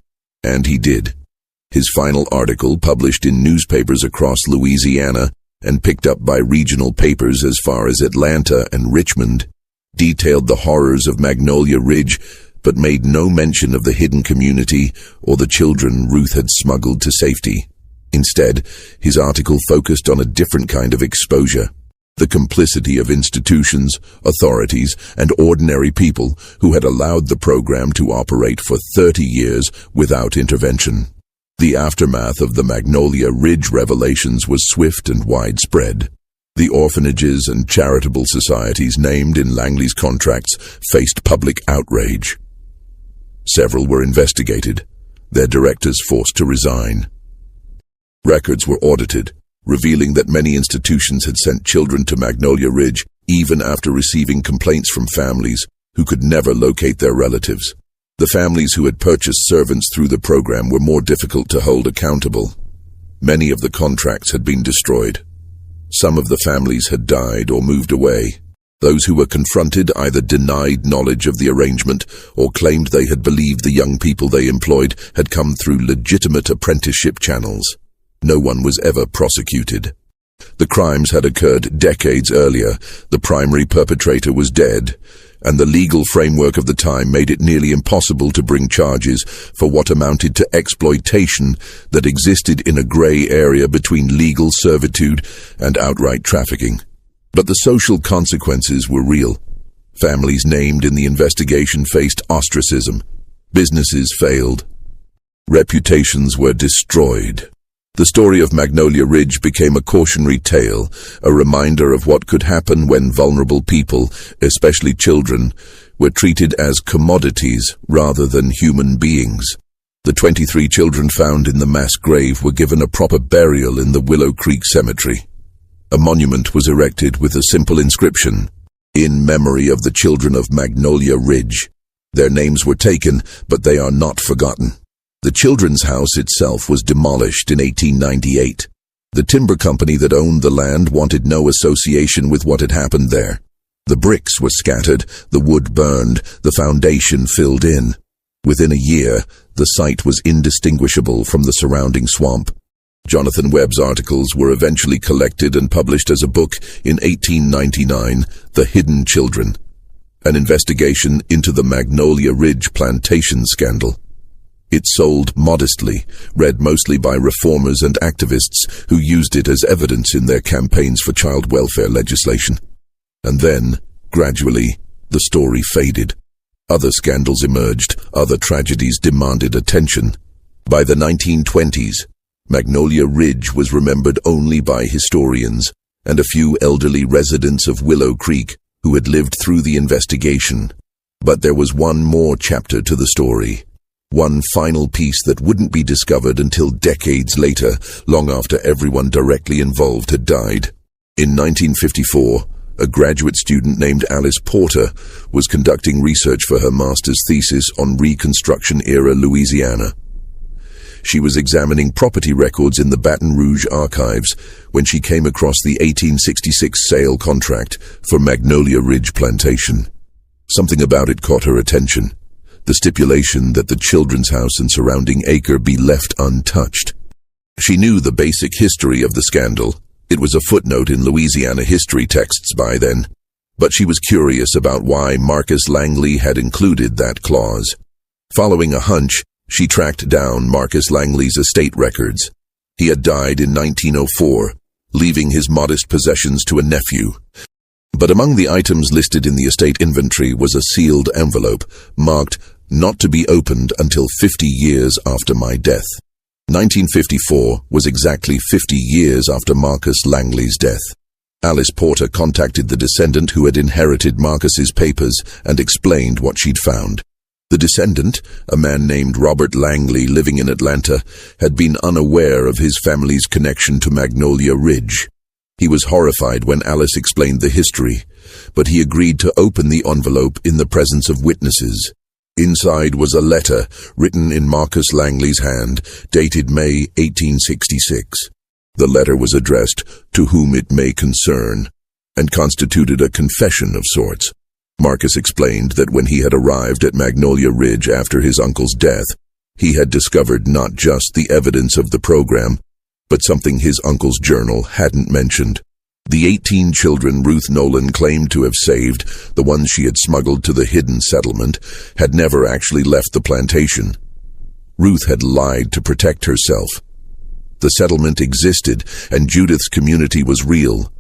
Speaker 1: and he did. His final article, published in newspapers across Louisiana and picked up by regional papers as far as Atlanta and Richmond, detailed the horrors of Magnolia Ridge, but made no mention of the hidden community or the children Ruth had smuggled to safety. Instead, his article focused on a different kind of exposure: the complicity of institutions, authorities, and ordinary people who had allowed the program to operate for 30 years without intervention. The aftermath of the Magnolia Ridge revelations was swift and widespread. The orphanages and charitable societies named in Langley's contracts faced public outrage. Several were investigated, their directors forced to resign. Records were audited, revealing that many institutions had sent children to Magnolia Ridge even after receiving complaints from families who could never locate their relatives. The families who had purchased servants through the program were more difficult to hold accountable. Many of the contracts had been destroyed. Some of the families had died or moved away. Those who were confronted either denied knowledge of the arrangement or claimed they had believed the young people they employed had come through legitimate apprenticeship channels. No one was ever prosecuted. The crimes had occurred decades earlier, the primary perpetrator was dead, and the legal framework of the time made it nearly impossible to bring charges for what amounted to exploitation that existed in a grey area between legal servitude and outright trafficking. But the social consequences were real. Families named in the investigation faced ostracism. Businesses failed. Reputations were destroyed. The story of Magnolia Ridge became a cautionary tale, a reminder of what could happen when vulnerable people, especially children, were treated as commodities rather than human beings. The 23 children found in the mass grave were given a proper burial in the Willow Creek Cemetery. A monument was erected with a simple inscription, "In memory of the children of Magnolia Ridge." Their names were taken, but they are not forgotten. The Children's House itself was demolished in 1898. The timber company that owned the land wanted no association with what had happened there. The bricks were scattered, the wood burned, the foundation filled in. Within a year, the site was indistinguishable from the surrounding swamp. Jonathan Webb's articles were eventually collected and published as a book in 1899, The Hidden Children, an investigation into the Magnolia Ridge Plantation scandal. It sold modestly, read mostly by reformers and activists who used it as evidence in their campaigns for child welfare legislation. And then, gradually, the story faded. Other scandals emerged, other tragedies demanded attention. By the 1920s, Magnolia Ridge was remembered only by historians and a few elderly residents of Willow Creek who had lived through the investigation. But there was one more chapter to the story. One final piece that wouldn't be discovered until decades later, long after everyone directly involved had died. In 1954, a graduate student named Alice Porter was conducting research for her master's thesis on Reconstruction-era Louisiana. She was examining property records in the Baton Rouge archives when she came across the 1866 sale contract for Magnolia Ridge Plantation. Something about it caught her attention. The stipulation that the Children's House and surrounding acre be left untouched. She knew the basic history of the scandal. It was a footnote in Louisiana history texts by then. But she was curious about why Marcus Langley had included that clause. Following a hunch, she tracked down Marcus Langley's estate records. He had died in 1904, leaving his modest possessions to a nephew. But among the items listed in the estate inventory was a sealed envelope, marked "Not to be opened until 50 years after my death." 1954 was exactly 50 years after Marcus Langley's death. Alice Porter contacted the descendant who had inherited Marcus's papers and explained what she'd found. The descendant, a man named Robert Langley living in Atlanta, had been unaware of his family's connection to Magnolia Ridge. He was horrified when Alice explained the history, but he agreed to open the envelope in the presence of witnesses. Inside was a letter written in Marcus Langley's hand, dated May 1866. The letter was addressed "To whom it may concern," and constituted a confession of sorts. Marcus explained that when he had arrived at Magnolia Ridge after his uncle's death, he had discovered not just the evidence of the program, but something his uncle's journal hadn't mentioned. The 18 children Ruth Nolan claimed to have saved, the ones she had smuggled to the hidden settlement, had never actually left the plantation. Ruth had lied to protect herself. The settlement existed, and Judith's community was real,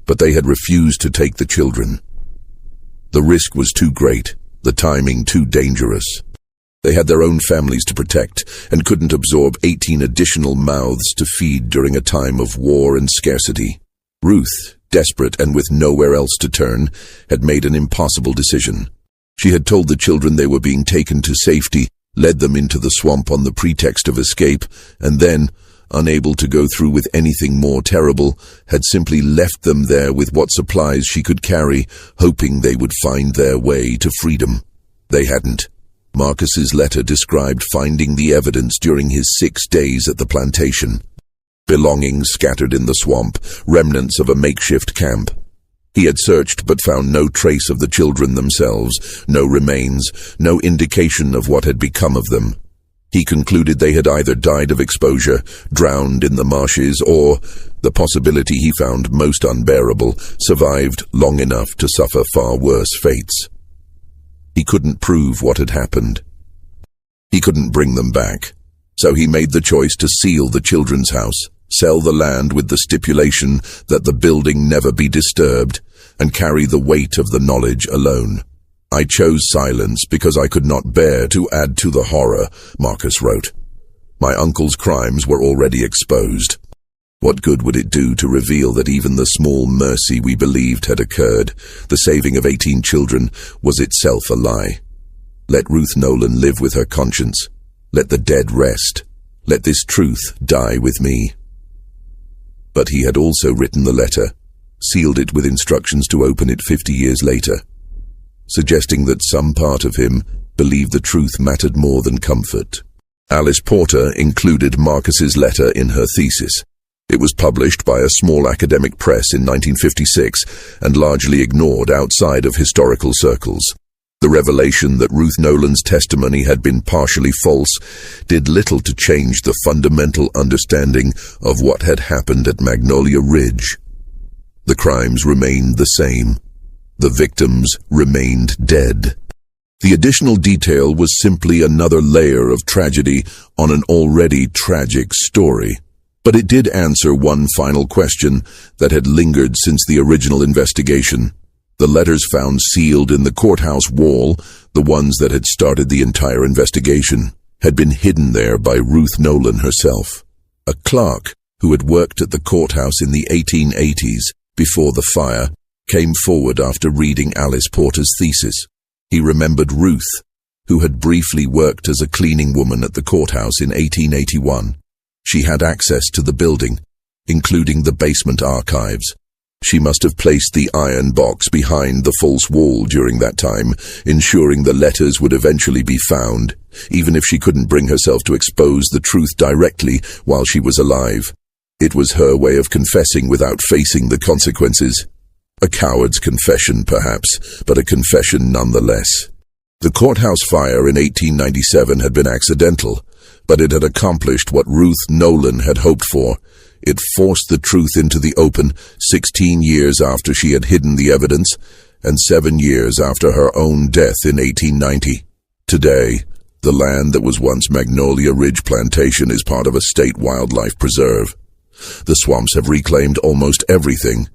Speaker 1: but they had refused to take the children. The risk was too great, the timing too dangerous. They had their own families to protect and couldn't absorb 18 additional mouths to feed during a time of war and scarcity. Ruth, desperate and with nowhere else to turn, had made an impossible decision. She had told the children they were being taken to safety, led them into the swamp on the pretext of escape, and then, unable to go through with anything more terrible, had simply left them there with what supplies she could carry, hoping they would find their way to freedom. They hadn't. Marcus's letter described finding the evidence during his 6 days at the plantation. Belongings scattered in the swamp, remnants of a makeshift camp. He had searched but found no trace of the children themselves, no remains, no indication of what had become of them. He concluded they had either died of exposure, drowned in the marshes, or, the possibility he found most unbearable, survived long enough to suffer far worse fates. He couldn't prove what had happened. He couldn't bring them back, so he made the choice to seal the children's house, sell the land with the stipulation that the building never be disturbed, and carry the weight of the knowledge alone. I chose silence because I could not bear to add to the horror, Marcus wrote. My uncle's crimes were already exposed. What good would it do to reveal that even the small mercy we believed had occurred, the saving of 18 children, was itself a lie? Let Ruth Nolan live with her conscience. Let the dead rest. Let this truth die with me. But he had also written the letter, sealed it with instructions to open it 50 years later, suggesting that some part of him believed the truth mattered more than comfort. Alice Porter included Marcus's letter in her thesis. It was published by a small academic press in 1956 and largely ignored outside of historical circles. The revelation that Ruth Nolan's testimony had been partially false did little to change the fundamental understanding of what had happened at Magnolia Ridge. The crimes remained the same. The victims remained dead. The additional detail was simply another layer of tragedy on an already tragic story. But it did answer one final question that had lingered since the original investigation. The letters found sealed in the courthouse wall, the ones that had started the entire investigation, had been hidden there by Ruth Nolan herself. A clerk who had worked at the courthouse in the 1880s, before the fire, came forward after reading Alice Porter's thesis. He remembered Ruth, who had briefly worked as a cleaning woman at the courthouse in 1881. She had access to the building, including the basement archives. She must have placed the iron box behind the false wall during that time, ensuring the letters would eventually be found, even if she couldn't bring herself to expose the truth directly while she was alive. It was her way of confessing without facing the consequences. A coward's confession, perhaps, but a confession nonetheless. The courthouse fire in 1897 had been accidental, but it had accomplished what Ruth Nolan had hoped for. It forced the truth into the open 16 years after she had hidden the evidence, and 7 years after her own death in 1890. Today, the land that was once Magnolia Ridge Plantation is part of a state wildlife preserve. The swamps have reclaimed almost everything.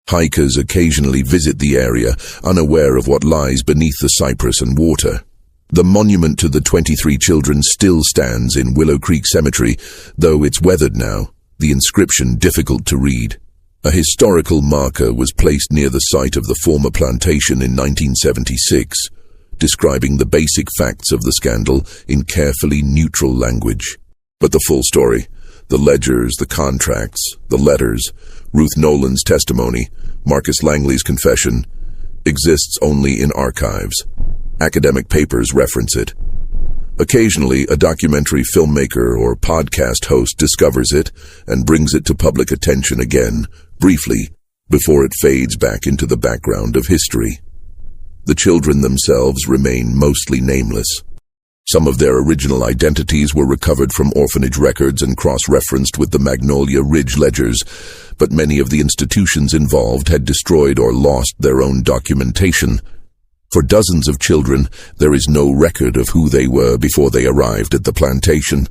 Speaker 1: Hikers occasionally visit the area, unaware of what lies beneath the cypress and water. The monument to the 23 children still stands in Willow Creek Cemetery, though it's weathered now, the inscription difficult to read. A historical marker was placed near the site of the former plantation in 1976, describing the basic facts of the scandal in carefully neutral language. But the full story, the ledgers, the contracts, the letters, Ruth Nolan's testimony, Marcus Langley's confession, exists only in archives. Academic papers reference it. Occasionally, a documentary filmmaker or podcast host discovers it and brings it to public attention again, briefly, before it fades back into the background of history. The children themselves remain mostly nameless. Some of their original identities were recovered from orphanage records and cross-referenced with the Magnolia Ridge ledgers, but many of the institutions involved had destroyed or lost their own documentation. For dozens of children, there is no record of who they were before they arrived at the plantation,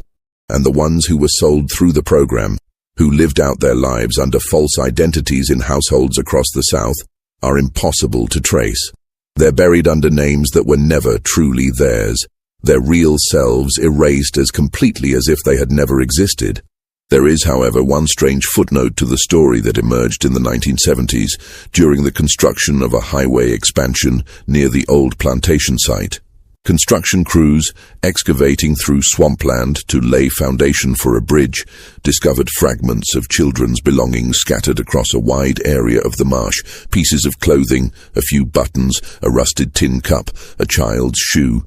Speaker 1: and the ones who were sold through the program, who lived out their lives under false identities in households across the South, are impossible to trace. They're buried under names that were never truly theirs, their real selves erased as completely as if they had never existed. There is, however, one strange footnote to the story that emerged in the 1970s during the construction of a highway expansion near the old plantation site. Construction crews, excavating through swampland to lay foundation for a bridge, discovered fragments of children's belongings scattered across a wide area of the marsh, pieces of clothing, a few buttons, a rusted tin cup, a child's shoe.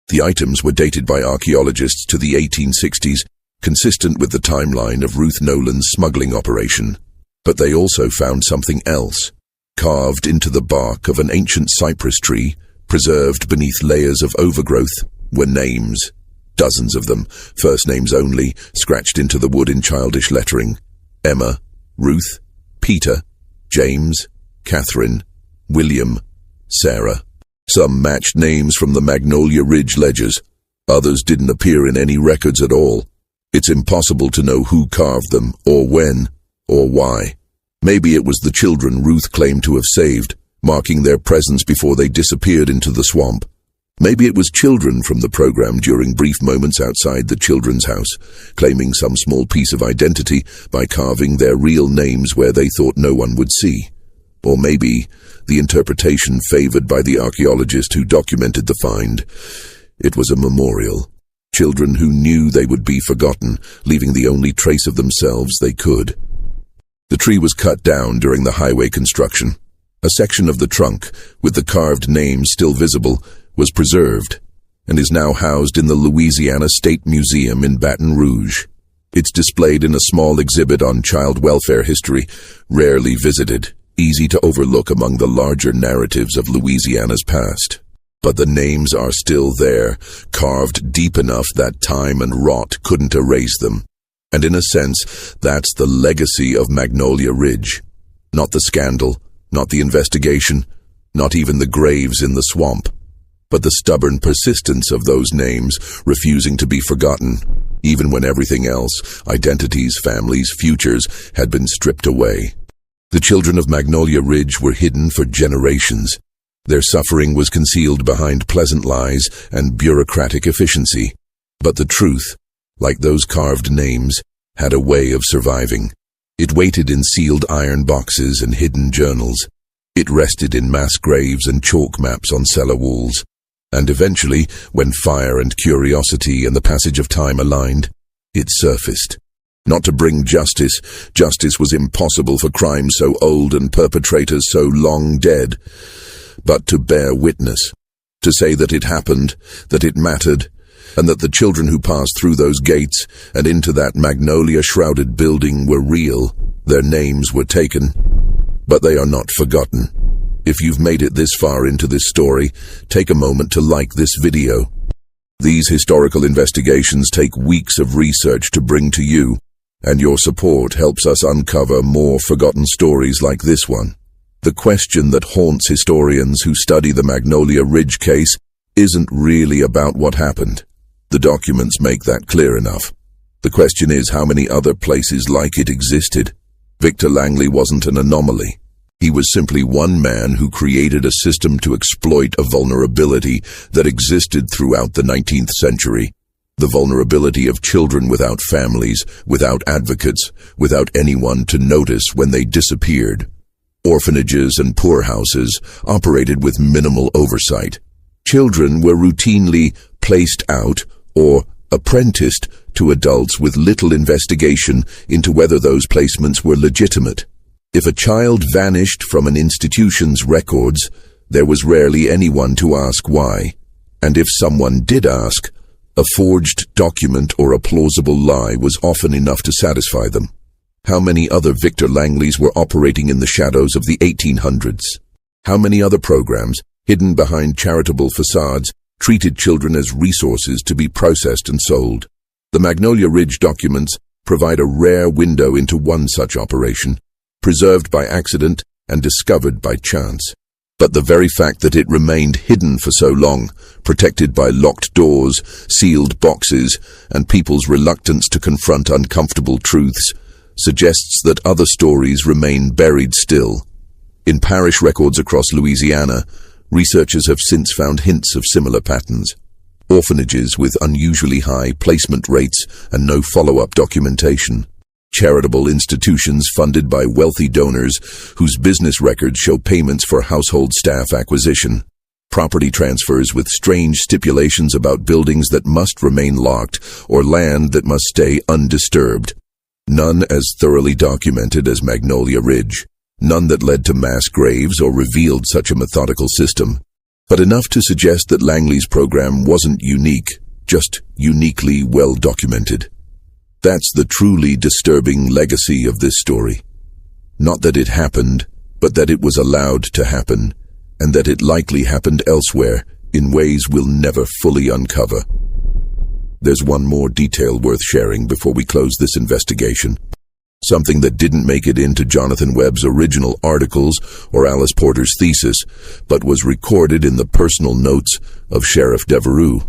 Speaker 1: The items were dated by archaeologists to the 1860s, consistent with the timeline of Ruth Nolan's smuggling operation. But they also found something else. Carved into the bark of an ancient cypress tree, preserved beneath layers of overgrowth, were names. Dozens of them, first names only, scratched into the wood in childish lettering. Emma, Ruth, Peter, James, Catherine, William, Sarah. Some matched names from the Magnolia Ridge ledgers. Others didn't appear in any records at all. It's impossible to know who carved them, or when, or why. Maybe it was the children Ruth claimed to have saved, marking their presence before they disappeared into the swamp. Maybe it was children from the program during brief moments outside the children's house, claiming some small piece of identity by carving their real names where they thought no one would see. Or maybe the interpretation favored by the archaeologist who documented the find. It was a memorial. Children who knew they would be forgotten, leaving the only trace of themselves they could. The tree was cut down during the highway construction. A section of the trunk, with the carved names still visible, was preserved, and is now housed in the Louisiana State Museum in Baton Rouge. It's displayed in a small exhibit on child welfare history, rarely visited, easy to overlook among the larger narratives of Louisiana's past. But the names are still there, carved deep enough that time and rot couldn't erase them. And in a sense, that's the legacy of Magnolia Ridge. Not the scandal, not the investigation, not even the graves in the swamp, but the stubborn persistence of those names refusing to be forgotten, even when everything else, identities, families, futures, had been stripped away. The children of Magnolia Ridge were hidden for generations. Their suffering was concealed behind pleasant lies and bureaucratic efficiency. But the truth, like those carved names, had a way of surviving. It waited in sealed iron boxes and hidden journals. It rested in mass graves and chalk maps on cellar walls. And eventually, when fire and curiosity and the passage of time aligned, it surfaced. Not to bring justice. Justice was impossible for crimes so old and perpetrators so long dead. But to bear witness. To say that it happened, that it mattered, and that the children who passed through those gates and into that magnolia-shrouded building were real. Their names were taken. But they are not forgotten. If you've made it this far into this story, take a moment to like this video. These historical investigations take weeks of research to bring to you, and your support helps us uncover more forgotten stories like this one. The question that haunts historians who study the Magnolia Ridge case isn't really about what happened. The documents make that clear enough. The question is how many other places like it existed. Victor Langley wasn't an anomaly. He was simply one man who created a system to exploit a vulnerability that existed throughout the 19th century. The vulnerability of children without families, without advocates, without anyone to notice when they disappeared. Orphanages and poorhouses operated with minimal oversight. Children were routinely placed out or apprenticed to adults with little investigation into whether those placements were legitimate. If a child vanished from an institution's records, there was rarely anyone to ask why. And if someone did ask, a forged document or a plausible lie was often enough to satisfy them. How many other Victor Langleys were operating in the shadows of the 1800s? How many other programs, hidden behind charitable facades, treated children as resources to be processed and sold? The Magnolia Ridge documents provide a rare window into one such operation, preserved by accident and discovered by chance. But the very fact that it remained hidden for so long, protected by locked doors, sealed boxes, and people's reluctance to confront uncomfortable truths, suggests that other stories remain buried still. In parish records across Louisiana, researchers have since found hints of similar patterns. Orphanages with unusually high placement rates and no follow-up documentation. Charitable institutions funded by wealthy donors whose business records show payments for household staff acquisition. Property transfers with strange stipulations about buildings that must remain locked or land that must stay undisturbed. None as thoroughly documented as Magnolia Ridge. None that led to mass graves or revealed such a methodical system. But enough to suggest that Langley's program wasn't unique, just uniquely well documented. That's the truly disturbing legacy of this story. Not that it happened, but that it was allowed to happen, and that it likely happened elsewhere in ways we'll never fully uncover. There's one more detail worth sharing before we close this investigation. Something that didn't make it into Jonathan Webb's original articles or Alice Porter's thesis, but was recorded in the personal notes of Sheriff Devereux.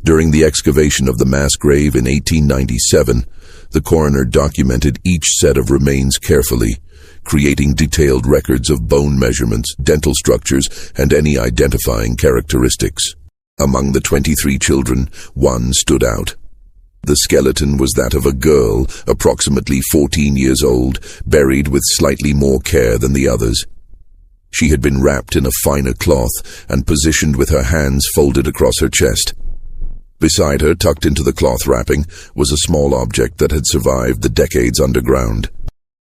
Speaker 1: During the excavation of the mass grave in 1897, the coroner documented each set of remains carefully, creating detailed records of bone measurements, dental structures, and any identifying characteristics. Among the 23 children, one stood out. The skeleton was that of a girl, approximately 14 years old, buried with slightly more care than the others. She had been wrapped in a finer cloth and positioned with her hands folded across her chest. Beside her, tucked into the cloth wrapping, was a small object that had survived the decades underground.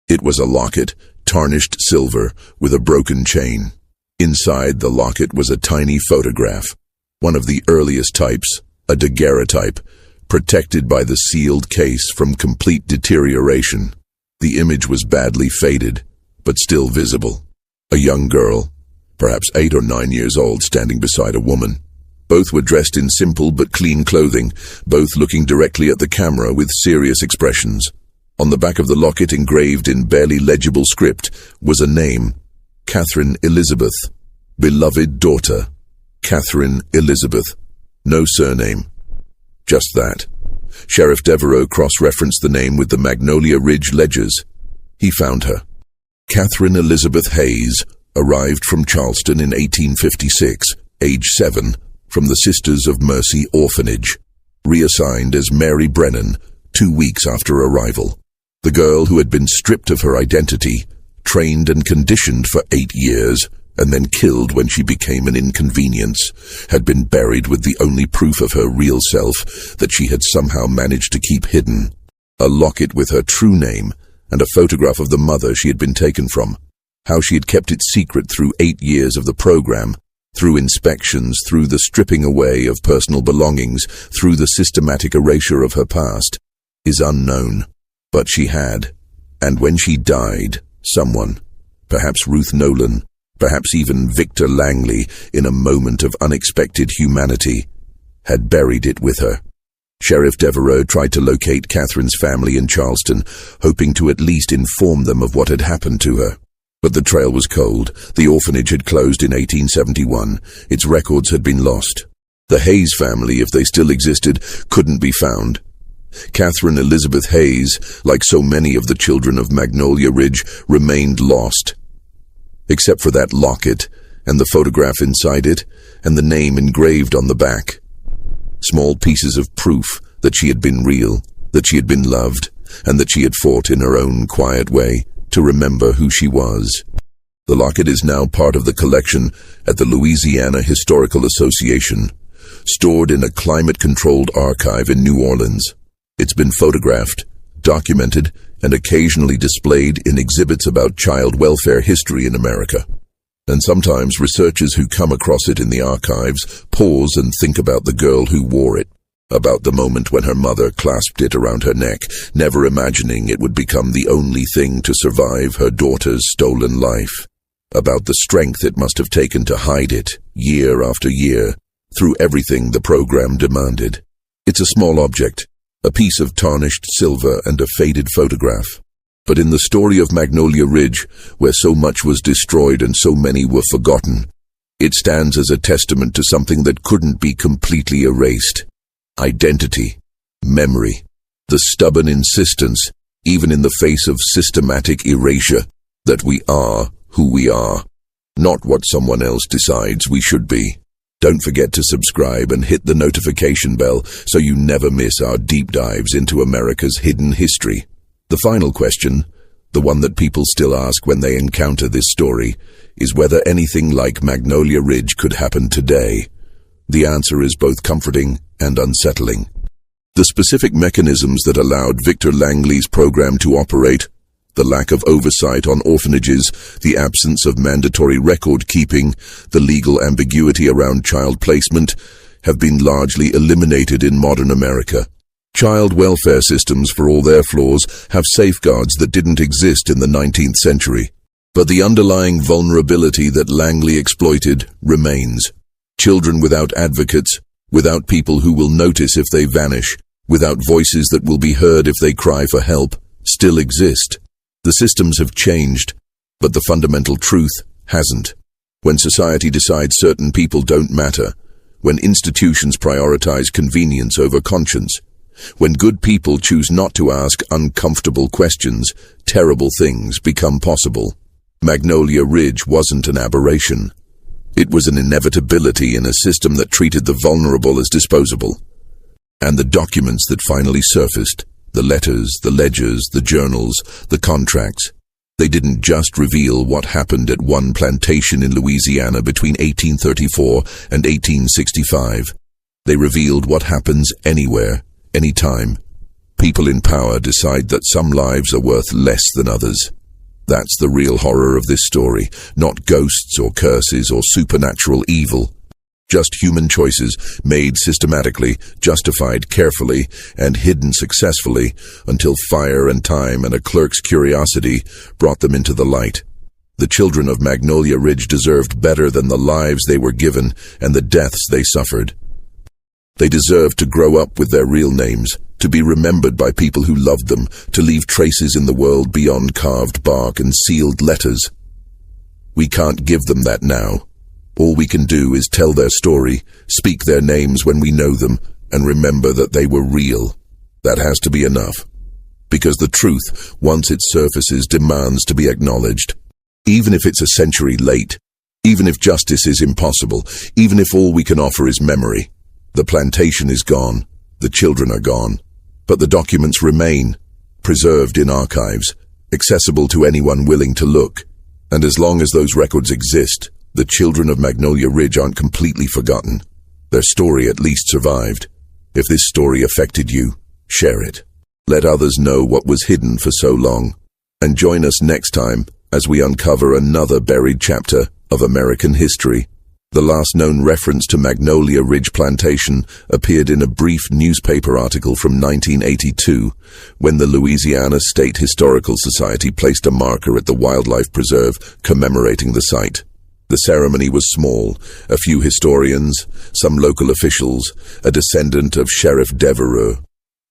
Speaker 1: It was a locket, tarnished silver, with a broken chain. Inside the locket was a tiny photograph, one of the earliest types, a daguerreotype, protected by the sealed case from complete deterioration. The image was badly faded, but still visible. A young girl, perhaps 8 or 9 years old, standing beside a woman. Both were dressed in simple but clean clothing, both looking directly at the camera with serious expressions. On the back of the locket, engraved in barely legible script, was a name: Catherine Elizabeth. Beloved daughter, Catherine Elizabeth. No surname. Just that. Sheriff Devereux cross-referenced the name with the Magnolia Ridge ledgers. He found her. Catherine Elizabeth Hayes arrived from Charleston in 1856, age 7, from the Sisters of Mercy Orphanage, reassigned as Mary Brennan 2 weeks after arrival. The girl who had been stripped of her identity, trained and conditioned for 8 years, and then killed when she became an inconvenience, had been buried with the only proof of her real self that she had somehow managed to keep hidden: a locket with her true name and a photograph of the mother she had been taken from. How she had kept it secret through 8 years of the program, through inspections, through the stripping away of personal belongings, through the systematic erasure of her past, is unknown. But she had, and when she died, someone, perhaps Ruth Nolan, perhaps even Victor Langley, in a moment of unexpected humanity, had buried it with her. Sheriff Devereux tried to locate Catherine's family in Charleston, hoping to at least inform them of what had happened to her. But the trail was cold. The orphanage had closed in 1871. Its records had been lost. The Hayes family, if they still existed, couldn't be found. Catherine Elizabeth Hayes, like so many of the children of Magnolia Ridge, remained lost. Except for that locket, and the photograph inside it, and the name engraved on the back. Small pieces of proof that she had been real, that she had been loved, and that she had fought in her own quiet way to remember who she was. The locket is now part of the collection at the Louisiana Historical Association, stored in a climate-controlled archive in New Orleans. It's been photographed, documented, and occasionally displayed in exhibits about child welfare history in America. And sometimes researchers who come across it in the archives pause and think about the girl who wore it, about the moment when her mother clasped it around her neck, never imagining it would become the only thing to survive her daughter's stolen life, about the strength it must have taken to hide it, year after year, through everything the program demanded. It's a small object, a piece of tarnished silver and a faded photograph. But in the story of Magnolia Ridge, where so much was destroyed and so many were forgotten, it stands as a testament to something that couldn't be completely erased. Identity, memory, the stubborn insistence, even in the face of systematic erasure, that we are who we are, not what someone else decides we should be. Don't forget to subscribe and hit the notification bell so you never miss our deep dives into America's hidden history. The final question, the one that people still ask when they encounter this story, is whether anything like Magnolia Ridge could happen today. The answer is both comforting and unsettling. The specific mechanisms that allowed Victor Langley's program to operate, the lack of oversight on orphanages, the absence of mandatory record-keeping, the legal ambiguity around child placement, have been largely eliminated in modern America. Child welfare systems, for all their flaws, have safeguards that didn't exist in the 19th century. But the underlying vulnerability that Langley exploited remains. Children without advocates, without people who will notice if they vanish, without voices that will be heard if they cry for help, still exist. The systems have changed, but the fundamental truth hasn't. When society decides certain people don't matter, when institutions prioritize convenience over conscience, when good people choose not to ask uncomfortable questions, terrible things become possible. Magnolia Ridge wasn't an aberration. It was an inevitability in a system that treated the vulnerable as disposable. And the documents that finally surfaced, the letters, the ledgers, the journals, the contracts, they didn't just reveal what happened at one plantation in Louisiana between 1834 and 1865. They revealed what happens anywhere, anytime. People in power decide that some lives are worth less than others. That's the real horror of this story, not ghosts or curses or supernatural evil. Just human choices made systematically, justified carefully, and hidden successfully until fire and time and a clerk's curiosity brought them into the light. The children of Magnolia Ridge deserved better than the lives they were given and the deaths they suffered. They deserved to grow up with their real names, to be remembered by people who loved them, to leave traces in the world beyond carved bark and sealed letters. We can't give them that now. All we can do is tell their story, speak their names when we know them, and remember that they were real. That has to be enough. Because the truth, once it surfaces, demands to be acknowledged. Even if it's a century late, even if justice is impossible, even if all we can offer is memory. The plantation is gone, the children are gone, but the documents remain, preserved in archives, accessible to anyone willing to look. And as long as those records exist, the children of Magnolia Ridge aren't completely forgotten. Their story at least survived. If this story affected you, share it. Let others know what was hidden for so long. And join us next time as we uncover another buried chapter of American history. The last known reference to Magnolia Ridge Plantation appeared in a brief newspaper article from 1982, when the Louisiana State Historical Society placed a marker at the wildlife preserve commemorating the site. The ceremony was small, a few historians, some local officials, a descendant of Sheriff Devereux,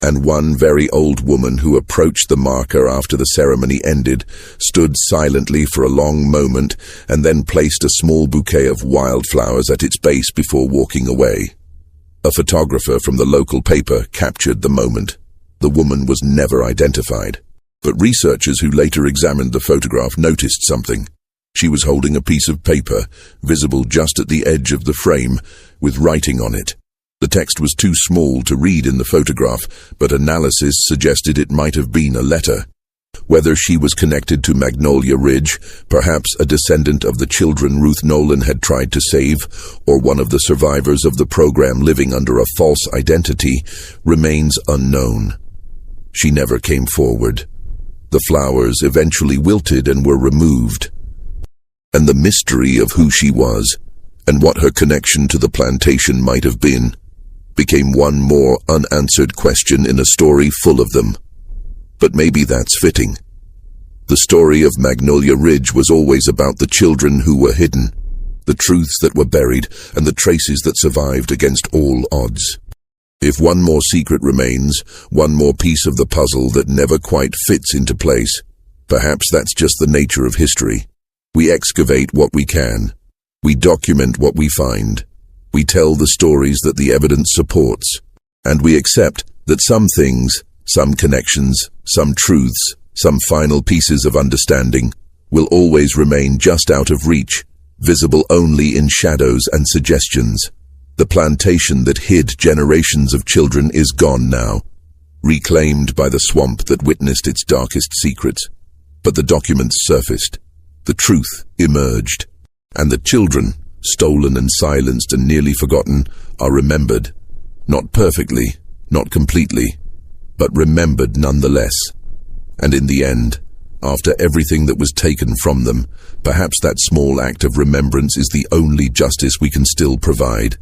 Speaker 1: and one very old woman who approached the marker after the ceremony ended, stood silently for a long moment, and then placed a small bouquet of wildflowers at its base before walking away. A photographer from the local paper captured the moment. The woman was never identified, but researchers who later examined the photograph noticed something. She was holding a piece of paper, visible just at the edge of the frame, with writing on it. The text was too small to read in the photograph, but analysis suggested it might have been a letter. Whether she was connected to Magnolia Ridge, perhaps a descendant of the children Ruth Nolan had tried to save, or one of the survivors of the program living under a false identity, remains unknown. She never came forward. The flowers eventually wilted and were removed. And the mystery of who she was, and what her connection to the plantation might have been, became one more unanswered question in a story full of them. But maybe that's fitting. The story of Magnolia Ridge was always about the children who were hidden, the truths that were buried, and the traces that survived against all odds. If one more secret remains, one more piece of the puzzle that never quite fits into place, perhaps that's just the nature of history. We excavate what we can. We document what we find. We tell the stories that the evidence supports. And we accept that some things, some connections, some truths, some final pieces of understanding will always remain just out of reach, visible only in shadows and suggestions. The plantation that hid generations of children is gone now, reclaimed by the swamp that witnessed its darkest secrets. But the documents surfaced. The truth emerged, and the children, stolen and silenced and nearly forgotten, are remembered. Not perfectly, not completely, but remembered nonetheless. And in the end, after everything that was taken from them, perhaps that small act of remembrance is the only justice we can still provide.